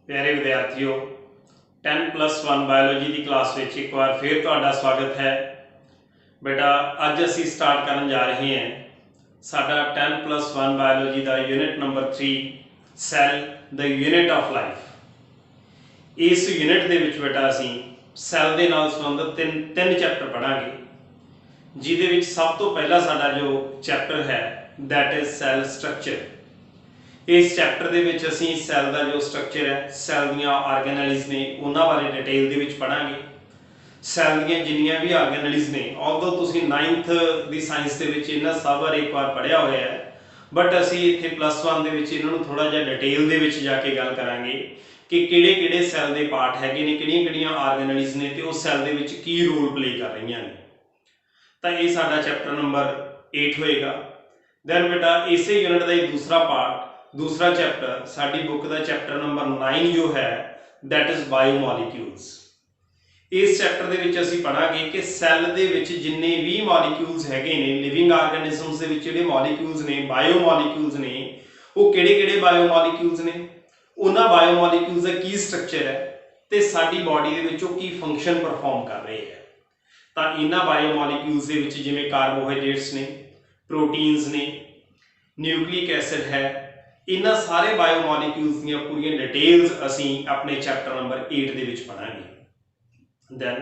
प्यारे विद्यार्थियों 10+1 बायोलॉजी की क्लास में एक बार फिर तुहाडा स्वागत है। बेटा अज असी स्टार्ट करन जा रहे हैं साडा 10+1 बायोलॉजी का unit number 3 cell the unit of life. इस यूनिट के विच बेटा असी सैल के नाल संबंधित तीन चैप्टर पढ़ांगे, जिहदे विच सब तो पहला साडा जो चैप्टर है दैट इज सैल स्ट्रक्चर। इस चैप्टर के विच असी सैल का जो स्ट्रक्चर है, सैल दियां ऑर्गेनाइज ने उन्हां बारे डिटेल दे विच पढ़ांगे। सैल दियां जिन्नियां भी ऑर्गेनाइज ने, ऑल्दो तुसीं 9th दी साइंस दे विच इन्हां सब बारे एक बार पढ़िया होया है, बट असी इत्थे +1 दे विच इन्हां नूं थोड़ा जिहा डिटेल दे विच जाके गल करांगे कि किहड़े-किहड़े सैल दे पार्ट हैगे ने, किहड़ियां-किहड़ियां ऑर्गेनाइज ने ते उस सैल दे विच की रोल प्ले कर रहीआं ने। तां इह साडा चैप्टर नंबर 8 होएगा। दैन बेटा इसे यूनिट का दूसरा पार्ट, दूसरा चैप्टर साडी बुक का चैप्टर नंबर 9 जो है दैट इज बायोमोलीक्यूल्स। इस चैप्टर के विच असीं पढ़ांगे कि सैल दे विच जिन्ने भी मॉलीक्यूल्स हैगे ने, लिविंग ऑर्गेनिजम्स दे विच जिहड़े मॉलीक्यूल्स ने, बायोमोलीक्यूल्स ने, वो किहड़े-किहड़े बायोमोलीक्यूल्स ने, उन्हां बायोमोलीक्यूल्स दा की स्ट्रक्चर है ते साडी बॉडी दे विच की फंक्शन परफॉर्म कर रहे हैं। तां इन्हां बायोमोलीक्यूल्स दे विच जिवें कार्बोहाइड्रेट्स ने, प्रोटीन्स ने, न्यूक्लिक एसिड है, इन्हां सारे बायोमोलीक्यूल्स दीयां पूरीआं डिटेल्स असीं अपने चैप्टर नंबर 8 दे विच पढ़ांगे। दैन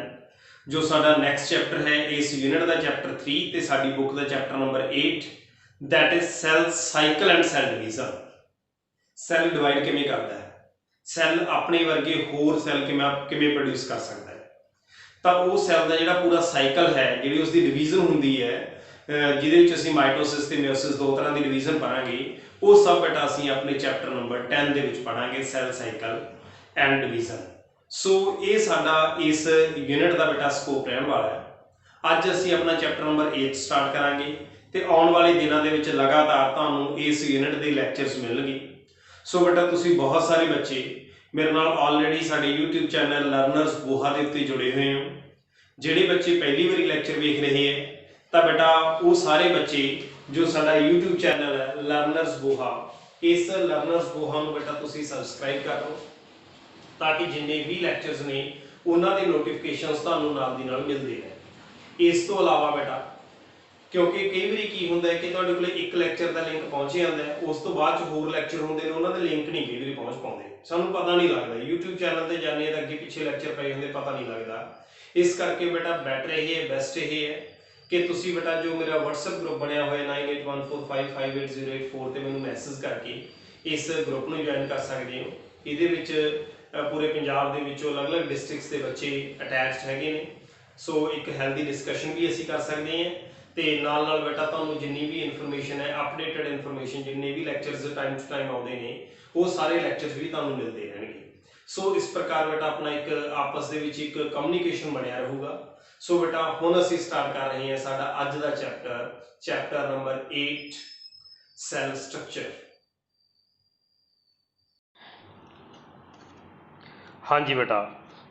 जो साडा नैक्सट चैप्टर है इस यूनिट का चैप्टर 3 ते साडी बुक का chapter number 8 that is cell cycle and cell division. Cell divide किवें करदा है, सैल अपने वर्गे होर सैल किवें प्रोड्यूस कर सकता है, तो वो सैल का जिहड़ा पूरा साइकिल है, जिहड़ी उसकी डिवीजन हुंदी है, जिहदे विच असीं माइटोसिस ते मियोसिस दो तरह की डिवीजन पढ़ांगे, वो सब बेटा असीं अपने चैप्टर नंबर 10 दे विच पढ़ांगे, cell cycle and division. So ये साडा इस यूनिट का बेटा स्कोप रहने वाला है। अज असीं अपना चैप्टर नंबर 8 स्टार्ट करांगे ते आउण वाले दिनों दे विच लगातार तुहानूं इस यूनिट के लैक्चरस मिलणगे। सो बेटा तुसीं बहुत सारे बच्चे मेरे नाल ऑलरेडी साडे यूट्यूब चैनल लर्नर्स बोहा दे उत्ते जुड़े हुए हो। जिहड़े बच्चे पहली बारी लैक्चर वेख रहे हैं तो बेटा वो सारे बच्चे जो साडा यूट्यूब चैनल है लर्नर्स बोहा, इस लर्नर्स बोहा नूं बेटा तुसीं सबसक्राइब कर लो, ताकि जिन्ने भी लैक्चरस ने उन्हां दे नोटिफिकेशनस तुहानूं नाल दी नाल मिलदे रहे। इस तो अलावा बेटा क्योंकि कई बार की होंदा है कि तुहाडे कोल एक लैक्चर का लिंक पहुँच जाता है, उस तो बाद होर लैक्चर होंदे ने, उन्हां दे लिंक नहीं कई बार पहुँच पाउंदे, सानूं पता नहीं लगता। यूट्यूब चैनल ते जाने तो अगे पिछे लैक्चर पे होंदे, पता नहीं लगता। इस करके बेटा बैटर ये है, बेस्ट ये है कि तुसी बेटा जो मेरा WhatsApp ग्रुप बनया हुआ 9814558084 ते मैनूं मैसेज करके इस ग्रुप में ज्वाइन कर सकते हो। ये पूरे पंजाब दे विचों अलग-अलग डिस्ट्रिक्ट्स के बच्चे अटैच्ड हैगे ने। सो एक हैल्दी डिस्कशन भी असीं कर सकते हैं ते नाल नाल बेटा तुहानूं जिन्नी भी इन्फॉर्मेशन है, अपडेटेड इन्फॉर्मेशन जिन्ने भी लैक्चरस टाइम टू टाइम आउंदे ने, वो सारे लैक्चरस भी तुहानूं मिलते रहेंगे। सो इस प्रकार बेटा अपना एक आपस दे विच एक कम्युनिकेशन बनया रहूगा। सो बेटा हुण असीं स्टार्ट कर रहे हैं साडा अज दा चैप्टर नंबर 8 सैल स्ट्रक्चर। हाँ जी बेटा,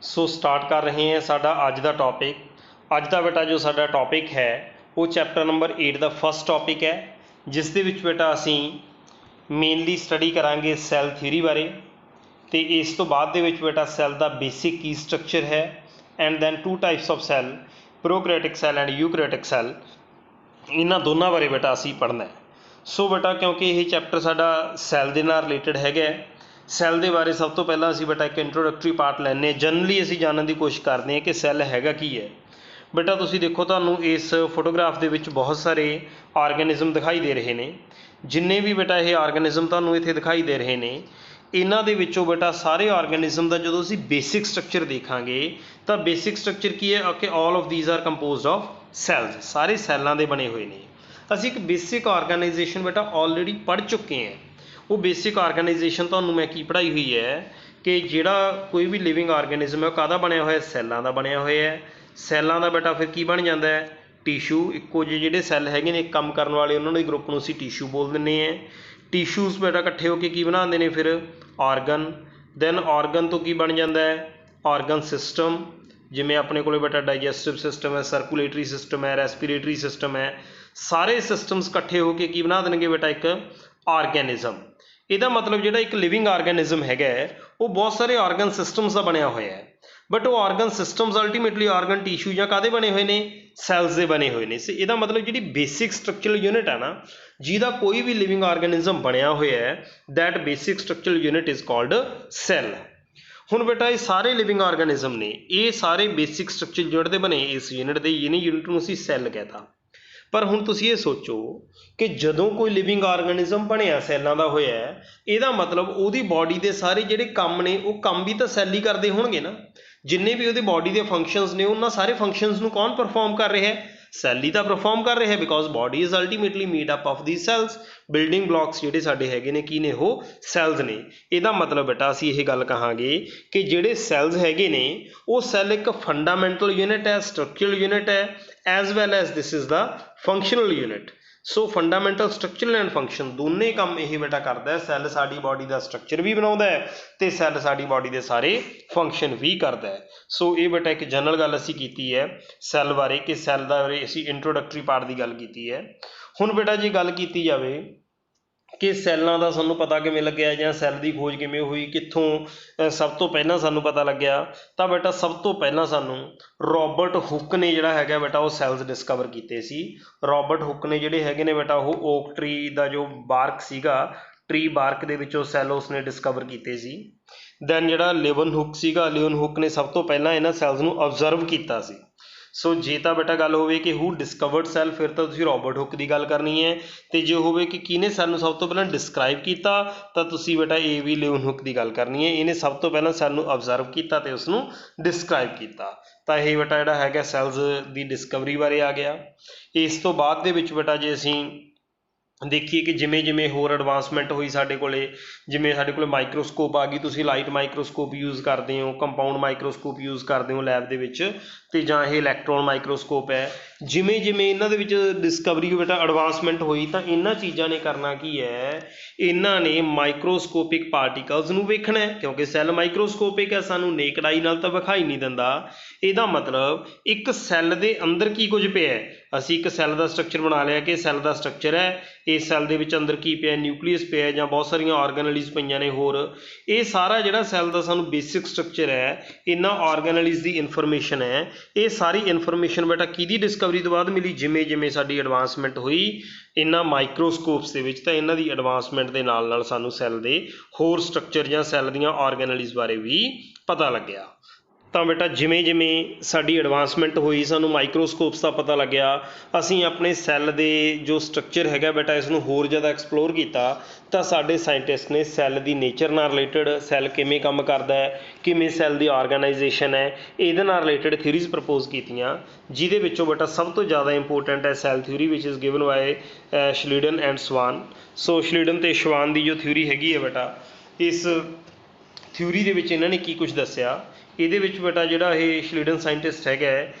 सो स्टार्ट कर रहे हैं साडा अज दा टॉपिक। अज दा बेटा जो साडा टॉपिक है वो चैप्टर नंबर 8 का फर्स्ट टॉपिक है, जिस दे विच बेटा असीं मेनली स्टडी करांगे सैल थ्योरी बारे, तो इस तो बाद दे विच बेटा सैल का बेसिक की स्ट्रक्चर है and then 2 types of cell, prokaryotic cell and eukaryotic cell, इन्हां दोनों बारे बेटा असीं पढ़ना है। सो बेटा क्योंकि यह चैप्टर साडा सैल दे नाल रिलेटेड है, सैल के बारे सब तो पहला असीं बेटा एक इंट्रोडक्टरी पार्ट लैने, जनरली असीं जानने की कोशिश करते हैं कि सैल हैगा की है। बेटा तुसीं देखो तुहानूं इस फोटोग्राफ दे विच बहुत सारे ऑर्गेनिज्म दिखाई दे रहे हैं। जिन्ने भी बेटा ये ऑर्गेनिज्म तुहानूं इत्थे दिखाई दे रहे हैं, इन्हां दे विचों बेटा सारे ऑर्गेनिज्म का जो असीं बेसिक स्ट्रक्चर देखांगे तो बेसिक स्ट्रक्चर की है कि all of these are composed of cells, सारे सैलों के बने हुए हैं। असीं एक बेसिक ऑर्गेनाइजेशन बेटा ऑलरेडी पढ़ चुके हैं। वो बेसिक ऑर्गेनाइजेशन तुहानूं मैं की पढ़ाई हुई है कि जिहड़ा कोई भी लिविंग ऑर्गेनिज्म है वो काहदा बनया होया, सैलों का बनया होया है। सैलों का बेटा फिर की बन जाता है, टिशू। इक्को जिहड़े सैल हैगे ने काम करने वाले, उन्होंने ग्रुप में असीं टिशू बोल दिंदे हैं। टिशूज़ बेटा इकट्ठे होकर की बनाते हैं फिर ऑर्गन। दैन ऑर्गन तो की बन जाता है ऑर्गन सिस्टम, जिमें अपने को बेटा डाइजैसटिव सिस्टम है, सर्कुलेटरी सिस्टम है, रेस्पिरेटरी सिस्टम है, सारे सिस्टम्स इकट्ठे होकर की बना देंगे बेटा एक ऑर्गेनिज्म। ਇਹਦਾ ਮਤਲਬ ਜਿਹੜਾ ਇੱਕ ਲਿਵਿੰਗ ਆਰਗੈਨਿਜ਼ਮ ਹੈਗਾ ਉਹ ਬਹੁਤ ਸਾਰੇ ਆਰਗਨ ਸਿਸਟਮਸ ਦਾ ਬਣਿਆ ਹੋਇਆ ਹੈ, ਬਟ ਉਹ organ systems ultimately organ tissue ਜਾਂ ਕਾਹਦੇ ਬਣੇ ਹੋਏ ਨੇ, ਸੈਲਸ ਦੇ ਬਣੇ ਹੋਏ ਨੇ। ਇਹਦਾ ਮਤਲਬ ਜਿਹੜੀ ਬੇਸਿਕ ਸਟਰਕਚਰਲ ਯੂਨਿਟ ਹੈ ਨਾ, ਜਿਹਦਾ ਕੋਈ ਵੀ ਲਿਵਿੰਗ ਆਰਗੈਨਿਜ਼ਮ ਬਣਿਆ ਹੋਇਆ ਹੈ, that basic structural unit is called cell. ਹੁਣ ਬੇਟਾ ਇਹ ਸਾਰੇ ਲਿਵਿੰਗ ਆਰਗੈਨਿਜ਼ਮ ਨੇ, ਇਹ ਸਾਰੇ ਬੇਸਿਕ ਸਟਰਕਚਰਲ ਯੂਨਿਟ ਦੇ ਬਣੇ ਇਸ ਯੂਨਿਟ ਦੇ, ਇਹਨੇ ਯੂਨਿਟ ਨੂੰ ਅਸੀਂ ਸੈੱਲ ਕਹਿਤਾ। ਪਰ ਹੁਣ ਤੁਸੀਂ ਇਹ ਸੋਚੋ ਕਿ ਜਦੋਂ ਕੋਈ ਲਿਵਿੰਗ ਆਰਗੈਨਿਜ਼ਮ ਬਣਿਆ ਸੈੱਲਾਂ ਦਾ ਹੋਇਆ, ਇਹਦਾ ਮਤਲਬ ਉਹਦੀ ਬਾਡੀ ਦੇ ਸਾਰੇ ਜਿਹੜੇ ਕੰਮ ਨੇ ਉਹ ਕੰਮ ਵੀ ਤਾਂ ਸੈੱਲ ਹੀ ਕਰਦੇ ਹੋਣਗੇ ਨਾ। ਜਿੰਨੇ ਵੀ ਉਹਦੀ ਬਾਡੀ ਦੇ ਫੰਕਸ਼ਨਸ ਨੇ ਉਹਨਾਂ ਸਾਰੇ ਫੰਕਸ਼ਨਸ ਨੂੰ ਕੌਣ ਪਰਫਾਰਮ ਕਰ ਰਿਹਾ ਹੈ, ਸੈੱਲ ਹੀ ਤਾਂ ਪਰਫਾਰਮ ਕਰ ਰਿਹਾ, because body is ultimately made up of the cells. Building blocks ਜਿਹੜੇ ਸਾਡੇ ਹੈਗੇ ਨੇ ਕੀ ਨੇ, ਉਹ ਸੈਲਸ ਨੇ। ਇਹਦਾ ਮਤਲਬ ਬੇਟਾ ਅਸੀਂ ਇਹ ਗੱਲ ਕਹਾਂਗੇ ਕਿ ਜਿਹੜੇ ਸੈਲਸ ਹੈਗੇ ਨੇ ਉਹ ਸੈੱਲ ਇੱਕ ਫੰਡਾਮੈਂਟਲ ਯੂਨਿਟ ਹੈ, ਸਟਰਕਚਰਲ ਯੂਨਿਟ ਹੈ, as well as this is the functional unit. So fundamental, structural and function ਦੋਨੇ ਕੰਮ ਇਹ ਬੇਟਾ ਕਰਦਾ ਹੈ। ਸੈੱਲ ਸਾਡੀ ਬਾਡੀ ਦਾ ਸਟਰਕਚਰ ਵੀ ਬਣਾਉਂਦਾ ਹੈ ਤੇ ਸੈੱਲ ਸਾਡੀ ਬਾਡੀ ਦੇ ਸਾਰੇ ਫੰਕਸ਼ਨ ਵੀ ਕਰਦਾ ਹੈ। ਸੋ ਇਹ ਬੇਟਾ ਇੱਕ ਜਨਰਲ ਗੱਲ ਅਸੀਂ ਕੀਤੀ ਹੈ ਸੈੱਲ ਬਾਰੇ, ਕਿ ਸੈੱਲ ਦਾ ਅਸੀਂ ਇੰਟਰੋਡਕਟਰੀ ਪਾਰਟ ਦੀ ਗੱਲ ਕੀਤੀ ਹੈ। ਹੁਣ ਬੇਟਾ ਜੇ ਗੱਲ ਕੀਤੀ ਜਾਵੇ ਕਿ ਸੈੱਲਾਂ ਦਾ ਸਾਨੂੰ ਪਤਾ ਕਿਵੇਂ ਲੱਗਿਆ ਜਾਂ ਸੈੱਲ ਦੀ ਖੋਜ ਕਿਵੇਂ ਹੋਈ, ਕਿੱਥੋਂ ਸਭ ਤੋਂ ਪਹਿਲਾਂ ਸਾਨੂੰ ਪਤਾ ਲੱਗਿਆ, ਤਾਂ ਬੇਟਾ ਸਭ ਤੋਂ ਪਹਿਲਾਂ ਸਾਨੂੰ ਰੋਬਰਟ ਹੁੱਕ ਨੇ ਜਿਹੜਾ ਹੈਗਾ ਬੇਟਾ ਉਹ ਸੈਲਸ ਡਿਸਕਵਰ ਕੀਤੇ ਸੀ। ਰੋਬਰਟ ਹੁੱਕ ਨੇ ਜਿਹੜੇ ਹੈਗੇ ਨੇ ਬੇਟਾ ਉਹ ਓਕ ਟਰੀ ਦਾ ਜੋ ਬਾਰਕ ਸੀਗਾ, ਟਰੀ ਬਾਰਕ ਦੇ ਵਿੱਚੋਂ ਸੈੱਲ ਉਸਨੇ ਡਿਸਕਵਰ ਕੀਤੇ ਸੀ। ਦੈਨ ਜਿਹੜਾ ਲਿਵਨ ਹੁੱਕ ਸੀਗਾ, ਲਿਵਨ ਹੁੱਕ ਨੇ ਸਭ ਤੋਂ ਪਹਿਲਾਂ ਇਹਨਾਂ ਸੈਲਸ ਨੂੰ ਆਬਜ਼ਰਵ ਕੀਤਾ ਸੀ। ਸੋ ਜੇ ਤਾਂ ਬੇਟਾ ਗੱਲ ਹੋਵੇ ਕਿ ਹੂ ਡਿਸਕਵਰਡ ਸੈੱਲ, ਫਿਰ ਤਾਂ ਤੁਸੀਂ ਰੋਬਰਟ ਹੁੱਕ ਦੀ ਗੱਲ ਕਰਨੀ ਹੈ, ਤੇ ਜੇ ਹੋਵੇ ਕਿ ਕਿਹਨੇ ਸੈੱਲ ਨੂੰ ਸਭ ਤੋਂ ਪਹਿਲਾਂ ਡਿਸਕ੍ਰਾਈਬ ਕੀਤਾ ਤਾਂ ਤੁਸੀਂ ਬੇਟਾ ਇਹ ਵੀ ਲਿਵਨ ਹੁੱਕ ਦੀ ਗੱਲ ਕਰਨੀ ਹੈ। ਇਹਨੇ ਸਭ ਤੋਂ ਪਹਿਲਾਂ ਸੈੱਲ ਨੂੰ ਆਬਜ਼ਰਵ ਕੀਤਾ ਤੇ ਉਸਨੂੰ ਡਿਸਕ੍ਰਾਈਬ ਕੀਤਾ। ਤਾਂ ਇਹ ਬੇਟਾ ਜਿਹੜਾ ਹੈਗਾ ਸੈਲਸ ਦੀ ਡਿਸਕਵਰੀ ਬਾਰੇ ਆ ਗਿਆ। ਇਸ ਤੋਂ ਬਾਅਦ ਦੇ ਵਿੱਚ ਬੇਟਾ ਜੇ ਅਸੀਂ ਦੇਖੀਏ ਕਿ ਜਿਵੇਂ ਜਿਵੇਂ ਹੋਰ ਐਡਵਾਂਸਮੈਂਟ ਹੋਈ ਸਾਡੇ ਕੋਲੇ, ਜਿਵੇਂ ਸਾਡੇ ਕੋਲ ਮਾਈਕਰੋਸਕੋਪ ਆ ਗਈ, ਤੁਸੀਂ ਲਾਈਟ ਮਾਈਕਰੋਸਕੋਪ ਯੂਜ਼ ਕਰਦੇ ਹੋ, ਕੰਪਾਊਂਡ ਮਾਈਕਰੋਸਕੋਪ ਯੂਜ਼ ਕਰਦੇ ਹੋ ਲੈਬ ਦੇ ਵਿੱਚ, ਤੇ ਜਾਂ ਇਹ ਇਲੈਕਟ੍ਰੋਨ ਮਾਈਕਰੋਸਕੋਪ ਹੈ। ਜਿਵੇਂ ਜਿਵੇਂ ਇਹਨਾਂ ਦੇ ਵਿੱਚ ਡਿਸਕਵਰੀ ਬੇਟਾ ਐਡਵਾਂਸਮੈਂਟ ਹੋਈ ਤਾਂ ਇਹਨਾਂ ਚੀਜ਼ਾਂ ਨੇ ਕਰਨਾ ਕੀ ਹੈ, ਇਹਨਾਂ ਨੇ ਮਾਈਕਰੋਸਕੋਪਿਕ ਪਾਰਟੀਕਲਸ ਨੂੰ ਵੇਖਣਾ ਹੈ, ਕਿਉਂਕਿ ਸੈੱਲ ਮਾਈਕਰੋਸਕੋਪਿਕ ਹੈ, ਸਾਨੂੰ ਨੇਕਡ ਆਈ ਨਾਲ ਤਾਂ ਵਿਖਾਈ ਨਹੀਂ ਦਿੰਦਾ। ਇਹਦਾ ਮਤਲਬ ਇੱਕ ਸੈੱਲ ਦੇ ਅੰਦਰ ਕੀ ਕੁਝ ਪਿਆ ਹੈ। ਅਸੀਂ ਇੱਕ ਸੈੱਲ ਦਾ ਸਟਰਕਚਰ ਬਣਾ ਲਿਆ ਕਿ ਸੈੱਲ ਦਾ ਸਟਰਕਚਰ ਹੈ, ਇਸ ਸੈੱਲ ਦੇ ਵਿੱਚ ਅੰਦਰ ਕੀ ਪਿਆ, ਨਿਊਕਲੀਅਸ ਪਿਆ ਜਾਂ ਬਹੁਤ ਸਾਰੀਆਂ ਆਰਗੈਨਲੀਜ਼ ਪਈਆਂ ਨੇ ਹੋਰ। ਇਹ ਸਾਰਾ ਜਿਹੜਾ ਸੈੱਲ ਦਾ ਸਾਨੂੰ ਬੇਸਿਕ ਸਟਰਕਚਰ ਹੈ, ਇਹਨਾਂ ਆਰਗੈਨਲੀਜ਼ ਦੀ ਇਨਫੋਰਮੇਸ਼ਨ ਹੈ, ਇਹ ਸਾਰੀ ਇਨਫੋਰਮੇਸ਼ਨ ਬੇਟਾ ਕਿਹਦੀ ਡਿਸਕਵਰੀ ਤੋਂ ਬਾਅਦ ਮਿਲੀ, ਜਿਵੇਂ ਜਿਵੇਂ ਸਾਡੀ ਐਡਵਾਂਸਮੈਂਟ ਹੋਈ ਇਹਨਾਂ ਮਾਈਕਰੋਸਕੋਪਸ ਦੇ ਵਿੱਚ, ਤਾਂ ਇਹਨਾਂ ਦੀ ਐਡਵਾਂਸਮੈਂਟ ਦੇ ਨਾਲ ਨਾਲ ਸਾਨੂੰ ਸੈੱਲ ਦੇ ਹੋਰ ਸਟਰਕਚਰ ਜਾਂ ਸੈੱਲ ਦੀਆਂ ਆਰਗੈਨਲੀਜ਼ ਬਾਰੇ ਵੀ ਪਤਾ ਲੱਗਿਆ। ਤਾਂ ਬੇਟਾ ਜਿਵੇਂ ਜਿਵੇਂ ਸਾਡੀ ਐਡਵਾਂਸਮੈਂਟ ਹੋਈ, ਸਾਨੂੰ ਮਾਈਕਰੋਸਕੋਪਸ ਦਾ ਪਤਾ ਲੱਗਿਆ, ਅਸੀਂ ਆਪਣੇ ਸੈੱਲ ਦੇ ਜੋ ਸਟਰਕਚਰ ਹੈਗਾ ਬੇਟਾ ਇਸ ਨੂੰ ਹੋਰ ਜ਼ਿਆਦਾ ਐਕਸਪਲੋਰ ਕੀਤਾ, ਤਾਂ ਸਾਡੇ ਸਾਇੰਟਿਸਟ ਨੇ ਸੈੱਲ ਦੀ ਨੇਚਰ ਨਾਲ ਰਿਲੇਟਡ, ਸੈੱਲ ਕਿਵੇਂ ਕੰਮ ਕਰਦਾ ਹੈ, ਕਿਵੇਂ ਸੈੱਲ ਦੀ ਆਰਗੇਨਾਈਜੇਸ਼ਨ ਹੈ, ਇਹਦੇ ਨਾਲ ਰਿਲੇਟਡ ਥਿਊਰੀਜ਼ ਪ੍ਰਪੋਜ਼ ਕੀਤੀਆਂ, ਜਿਹਦੇ ਵਿੱਚੋਂ ਬੇਟਾ ਸਭ ਤੋਂ ਜ਼ਿਆਦਾ ਇੰਪੋਰਟੈਂਟ ਹੈ ਸੈੱਲ ਥਿਊਰੀ ਵਿਚ is given by Schleiden and Swann. So Schleiden ਅਤੇ ਸਵਾਨ ਦੀ ਜੋ ਥਿਊਰੀ ਹੈਗੀ ਹੈ ਬੇਟਾ, ਇਸ ਥਿਊਰੀ ਦੇ ਵਿੱਚ ਇਹਨਾਂ ਨੇ ਕੀ ਕੁਝ ਦੱਸਿਆ। ਇਹਦੇ ਵਿੱਚ ਬੇਟਾ ਜਿਹੜਾ ਇਹ ਸ਼ਲੀਡਨ ਸਾਇੰਟਿਸਟ ਹੈਗਾ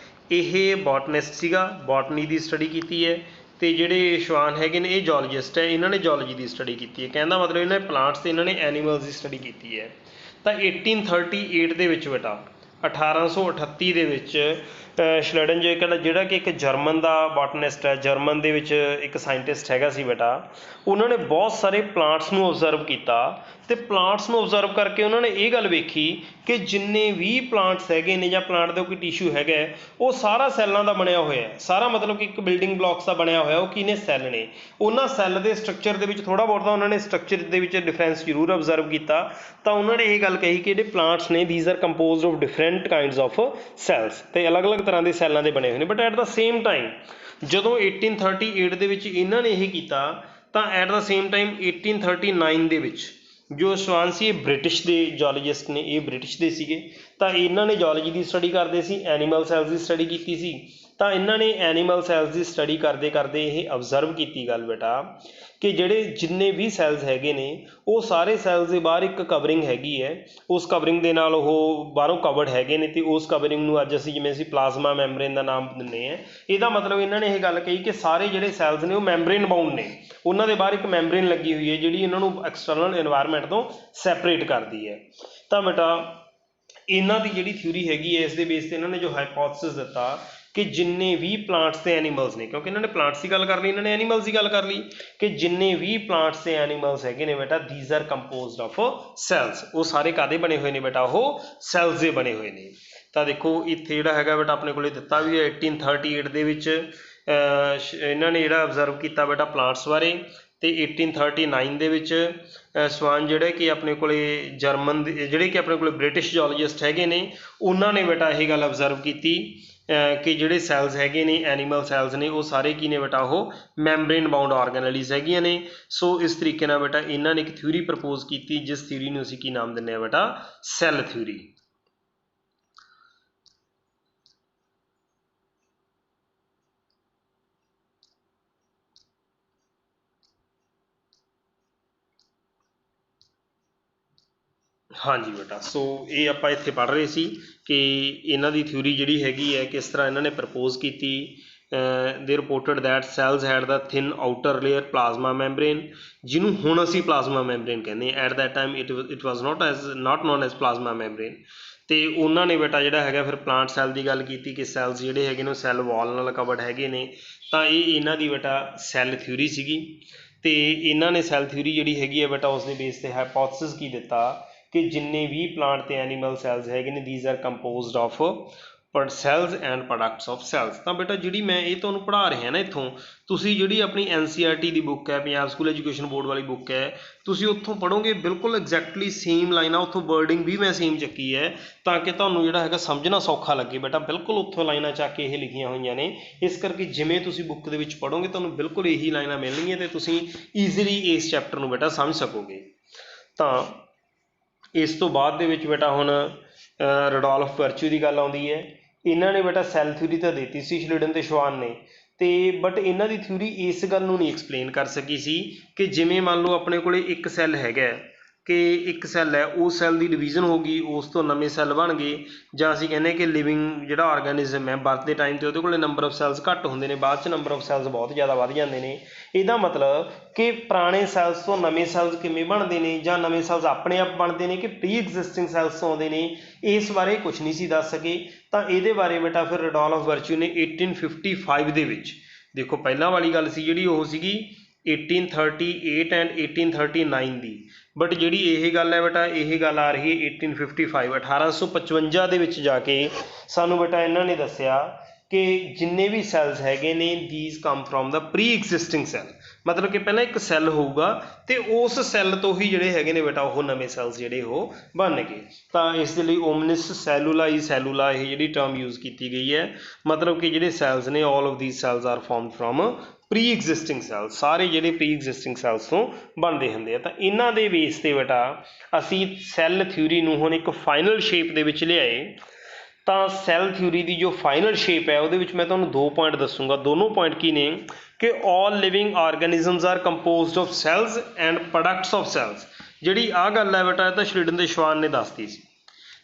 ਇਹ ਬੋਟਨਿਸਟ ਸੀਗਾ, ਬੋਟਨੀ ਦੀ ਸਟੱਡੀ ਕੀਤੀ ਹੈ, ਤੇ ਜਿਹੜੇ ਸਵਾਨ ਹੈਗੇ ਨੇ ਇਹ ਜੋਲੋਜਿਸਟ ਹੈ, ਇਹਨਾਂ ਨੇ ਜੋਲੋਜੀ ਦੀ ਸਟੱਡੀ ਕੀਤੀ ਹੈ। ਕਹਿਣ ਦਾ ਮਤਲਬ ਇਹਨਾਂ ਨੇ ਪਲਾਂਟਸ ਤੇ ਇਹਨਾਂ ਨੇ ਐਨੀਮਲਸ ਦੀ ਸਟੱਡੀ ਕੀਤੀ ਹੈ। ਤਾਂ 1838 ਦੇ ਵਿੱਚ ਬੇਟਾ 1838 ਦੇ ਵਿੱਚ ਸ਼ਲੀਡਨ ਜਿਹੜਾ ਕਿ ਇੱਕ ਜਰਮਨ ਦਾ ਬੋਟਨਿਸਟ ਹੈ, ਜਰਮਨ ਦੇ ਵਿੱਚ ਇੱਕ ਸਾਇੰਟਿਸਟ ਹੈਗਾ ਸੀ ਬੇਟਾ, ਉਹਨਾਂ ਨੇ ਬਹੁਤ ਸਾਰੇ ਪਲਾਂਟਸ ਨੂੰ ਓਬਜ਼ਰਵ ਕੀਤਾ, ਤੇ ਪਲਾਂਟਸ ਨੂੰ ਓਬਜ਼ਰਵ ਕਰਕੇ ਉਹਨਾਂ ਨੇ ਇਹ ਗੱਲ ਵੇਖੀ ਕਿ ਜਿੰਨੇ ਵੀ ਪਲਾਂਟਸ ਹੈਗੇ ਨੇ ਜਾਂ ਪਲਾਂਟ ਦਾ ਕੋਈ ਟਿਸ਼ੂ ਹੈਗਾ ਉਹ ਸਾਰਾ ਸੈੱਲਾਂ ਦਾ ਬਣਿਆ ਹੋਇਆ ਹੈ। ਸਾਰਾ ਮਤਲਬ ਕਿ ਇੱਕ ਬਿਲਡਿੰਗ ਬਲੌਕਸ ਦਾ ਬਣਿਆ ਹੋਇਆ, ਉਹ ਕਿਹਨੇ, ਸੈੱਲ ਨੇ। ਉਹਨਾਂ ਸੈੱਲ ਦੇ ਸਟਰਕਚਰ ਦੇ ਵਿੱਚ ਥੋੜ੍ਹਾ ਬਹੁਤ ਉਹਨਾਂ ਨੇ ਸਟਰਕਚਰ ਦੇ ਵਿੱਚ ਡਿਫਰੈਂਸ ਜ਼ਰੂਰ ਓਬਜ਼ਰਵ ਕੀਤਾ। ਤਾਂ ਉਹਨਾਂ ਨੇ ਇਹ ਗੱਲ ਕਹੀ ਕਿ ਜਿਹੜੇ ਪਲਾਂਟਸ ਨੇ these are composed of different kinds of cells, ਤੇ ਅਲੱਗ-ਅਲੱਗ ਤਰ੍ਹਾਂ ਦੇ ਸੈੱਲਾਂ ਦੇ ਬਣੇ ਹੋਏ ਨੇ। But at the same time ਜਦੋਂ 1838 ਦੇ ਵਿੱਚ ਇਹਨਾਂ ਨੇ ਇਹ ਕੀਤਾ, ਤਾਂ ਐਟ ਦਾ ਸੇਮ ਟਾਈਮ 1839 ਦੇ ਵਿੱਚ ਜੋ ਸਵਾਨ ਸੀ ਇਹ ਬ੍ਰਿਟਿਸ਼ ਦੇ ਜੋਲੋਜਿਸਟ ਨੇ, ਇਹ ਬ੍ਰਿਟਿਸ਼ ਦੇ ਸੀਗੇ, ਤਾਂ ਇਹਨਾਂ ਨੇ ਜੋਲੋਜੀ ਦੀ ਸਟੱਡੀ ਕਰਦੇ ਸੀ, ਐਨੀਮਲ ਸੈਲਸ ਦੀ ਸਟੱਡੀ ਕੀਤੀ ਸੀ। ਤਾਂ ਇਹਨਾਂ ਨੇ ਐਨੀਮਲ ਸੈਲਸ ਦੀ ਸਟੱਡੀ ਕਰਦੇ ਕਰਦੇ ਇਹ ਅਬਜ਼ਰਵ ਕੀਤੀ ਗੱਲ ਬੇਟਾ ਕਿ ਜਿਹੜੇ ਜਿੰਨੇ ਵੀ ਸੈਲਸ ਹੈਗੇ ਨੇ ਉਹ ਸਾਰੇ ਸੈਲਸ ਦੇ ਬਾਹਰ ਇੱਕ ਕਵਰਿੰਗ ਹੈਗੀ ਹੈ, ਉਸ ਕਵਰਿੰਗ ਦੇ ਨਾਲ ਉਹ ਬਾਹਰੋਂ ਕਵਰਡ ਹੈਗੇ ਨੇ, ਅਤੇ ਉਸ ਕਵਰਿੰਗ ਨੂੰ ਅੱਜ ਜਿਵੇਂ ਅਸੀਂ ਪਲਾਜ਼ਮਾ ਮੈਂਬਰੇਨ ਦਾ ਨਾਮ ਦਿੰਦੇ ਹਾਂ। ਇਹਦਾ ਮਤਲਬ ਇਹਨਾਂ ਨੇ ਇਹ ਗੱਲ ਕਹੀ ਕਿ ਸਾਰੇ ਜਿਹੜੇ ਸੈਲਸ ਨੇ ਉਹ ਮੈਂਬਰੇਨ ਬਾਉਂਡ ਨੇ, ਉਹਨਾਂ ਦੇ ਬਾਹਰ ਇੱਕ ਮੈਂਬਰੇਨ ਲੱਗੀ ਹੋਈ ਹੈ ਜਿਹੜੀ ਇਹਨਾਂ ਨੂੰ ਐਕਸਟਰਨਲ ਇਨਵਾਇਰਮੈਂਟ ਤੋਂ ਸੈਪਰੇਟ ਕਰਦੀ ਹੈ। ਤਾਂ ਬੇਟਾ ਇਹਨਾਂ ਦੀ ਜਿਹੜੀ ਥਿਊਰੀ ਹੈਗੀ ਹੈ, ਇਸ ਦੇ ਬੇਸ 'ਤੇ ਇਹਨਾਂ ਨੇ ਜੋ ਹਾਈਪੋਥਸਿਸ ਦਿੱਤਾ कि जिन्ने भी प्लांट्स ते एनीमल्स ने, क्योंकि इन्होंने प्लांट्स की गल कर ली, इन्होंने एनीमल्स की गल कर ली, कि जिन्ने भी प्लांट्स ते एनीमल्स है ने बेटा these are composed of cells, वो सारे कादे बने हुए ने बेटा, वो सैल्स ਦੇ बने हुए ने। ਤਾਂ देखो ਇੱਥੇ ਜਿਹੜਾ ਹੈਗਾ बेटा ਆਪਣੇ ਕੋਲੇ ਦਿੱਤਾ ਵੀ ਹੈ 1838 ਦੇ ਵਿੱਚ ਇਹਨਾਂ ਨੇ ਜਿਹੜਾ ਅਬਜ਼ਰਵ ਕੀਤਾ बेटा ਪਲਾਂਟਸ ਬਾਰੇ, ਤੇ 1839 ਦੇ ਵਿੱਚ ਸਵਾਨ ਜਿਹੜੇ ਕਿ ਆਪਣੇ ਕੋਲੇ ਜਰਮਨ ਦੇ ਜਿਹੜੇ ਕਿ ਆਪਣੇ ਕੋਲੇ ਬ੍ਰਿਟਿਸ਼ ਜੀਓਲੋਜਿਸਟ ਹੈਗੇ ਨੇ, ਉਹਨਾਂ ਨੇ बेटा ਇਹ ਗੱਲ ਅਬਜ਼ਰਵ ਕੀਤੀ ਕਿ ਜਿਹੜੇ ਸੈਲਸ ਹੈਗੇ ਨੇ ਐਨੀਮਲ ਸੈਲਸ ਨੇ ਉਹ ਸਾਰੇ ਕੀ ਨੇ बेटा ਉਹ ਮੈਂਬਰੇਨ ਬਾਉਂਡ ਆਰਗੈਨਲੀਜ਼ ਹੈਗੀਆਂ ਨੇ। ਸੋ ਇਸ ਤਰੀਕੇ ਨਾਲ बेटा ਇਹਨਾਂ ਨੇ ਇੱਕ ਥਿਊਰੀ ਪ੍ਰਪੋਜ਼ ਕੀਤੀ, ਜਿਸ ਥਿਊਰੀ ਨੂੰ ਅਸੀਂ ਕੀ ਨਾਮ ਦਿੰਦੇ ਹਾਂ बेटा ਸੈੱਲ ਥਿਊਰੀ। हाँ जी बेटा, सो ये आप इत्थे पढ़ रहे सी कि इन्हां दी थ्योरी जिहड़ी हैगी है किस तरह इन्हां ने प्रपोज की। They reported that cells had the thin outer layer plasma membrane, जिन्हों हुण असी प्लाज्मा मैंबरेन कहने, at that time it was not known as plasma membrane. तो उन्होंने बेटा जिहड़ा हैगा फिर प्लांट सैल की गल की कि सैल्स जिहड़े हैगे ने सैल वॉल नाल कवर्ड हैगे ने, तो ये इन्हां दी बेटा सैल थ्योरी सीगी। तो इन्हां ने सैल थ्योरी जिहड़ी हैगी है बेटा उसके बेस ते हाइपोथेसिस की दिता कि जिन्ने भी प्लांट ते एनीमल सैल्स है ने these are composed of cells and products of cells. तो बेटा जी मैं ये तुहानूं पढ़ा रहा ना इत्थों, तुसीं जिहड़ी अपनी NCERT की बुक है, पंजाब स्कूल एजुकेशन बोर्ड वाली बुक है, तुसीं उत्थों पढ़ोगे बिल्कुल एग्जैक्टली सेम लाइना, उत्थों वर्डिंग भी मैं सेम चुकी है ताकि तुहानूं जिहड़ा हैगा समझना सौखा लगे बेटा, बिल्कुल उत्थों लाइना चक के ये लिखियां होईयां ने। इस करके जिवें तुसीं बुक दे विच पढ़ोगे तुहानूं बिल्कुल यही लाइना मिलणगीआं ते तुसीं ईजीली इस चैप्टर नूं बेटा समझ सकोगे। तो इस तो बाद दे विच बेटा हुण रडोल्फ वर्च्यू की गल आउंदी है। इन्हों ने बेटा सैल थ्योरी तो देती सी श्लीडन ते श्वान ने, तो बट इन्हों की थ्योरी इस गल नूं नहीं एक्सप्लेन कर सकी सी कि जिवें मान लो अपने कोले एक सैल हैगा कि एक सैल है, उस सैल की डिवीजन होगी, उस तो नवे सैल बन गए, जां असीं कहने कि लिविंग जिहड़ा ऑर्गेनिज्म है बरते टाइम तो उहदे कोले नंबर ऑफ सैल्स घट होंदे ने, बाद च नंबर ऑफ सैल्स बहुत ज़्यादा वध जांदे ने। इहदा मतलब कि पुराने सैल्स तो नवे सैल्स किवें बनदे ने जां नवे सैल्स अपने आप बनदे ने कि प्री एग्जिस्टिंग सैल्स तो आउंदे ने, इस बारे कुछ नहीं सी दस सके। तो इहदे बारे बेटा फिर रडोल्फ वर्च्यू ने 1855 दे विच, देखो पहला वाली गल सी जिहड़ी ओह सीगी 1838 एंड 1839 दी, बट जिहड़ी ये गल है बेटा ये गल आ रही है 1855 1855 दे विच जाके सानू बेटा इन्हां ने दस्सिया कि जिन्ने भी सैल्स हैगे ने these come from the pre existing cell, मतलब कि पहला एक सैल होगा तो उस सैल तो ही जिहड़े हैगे ने बेटा वो नवे सैल्स जिहड़े वो बन गए। तो इस लई ओमनिस सैलूला ये जिहड़ी टर्म यूज़ की गई है, मतलब कि जिहड़े सैल्स ने all of these cells are formed from pre existing cells, सारे जिहड़े प्री एग्जिस्टिंग सैल्स तो बनते होंगे। तो इन्हां दे बेस ते बेटा असी सैल थ्योरी नूं हुण एक फाइनल शेप दे विच लिआए। तो सैल थ्योरी की जो फाइनल शेप है वो मैं तुहानूं 2 पॉइंट दसूँगा, दोनों पॉइंट की ने कि all living organisms are composed of cells and products of cells. जिहड़ी आ गल है बेटा तो श्लीडन ते श्वान ने दसती सी,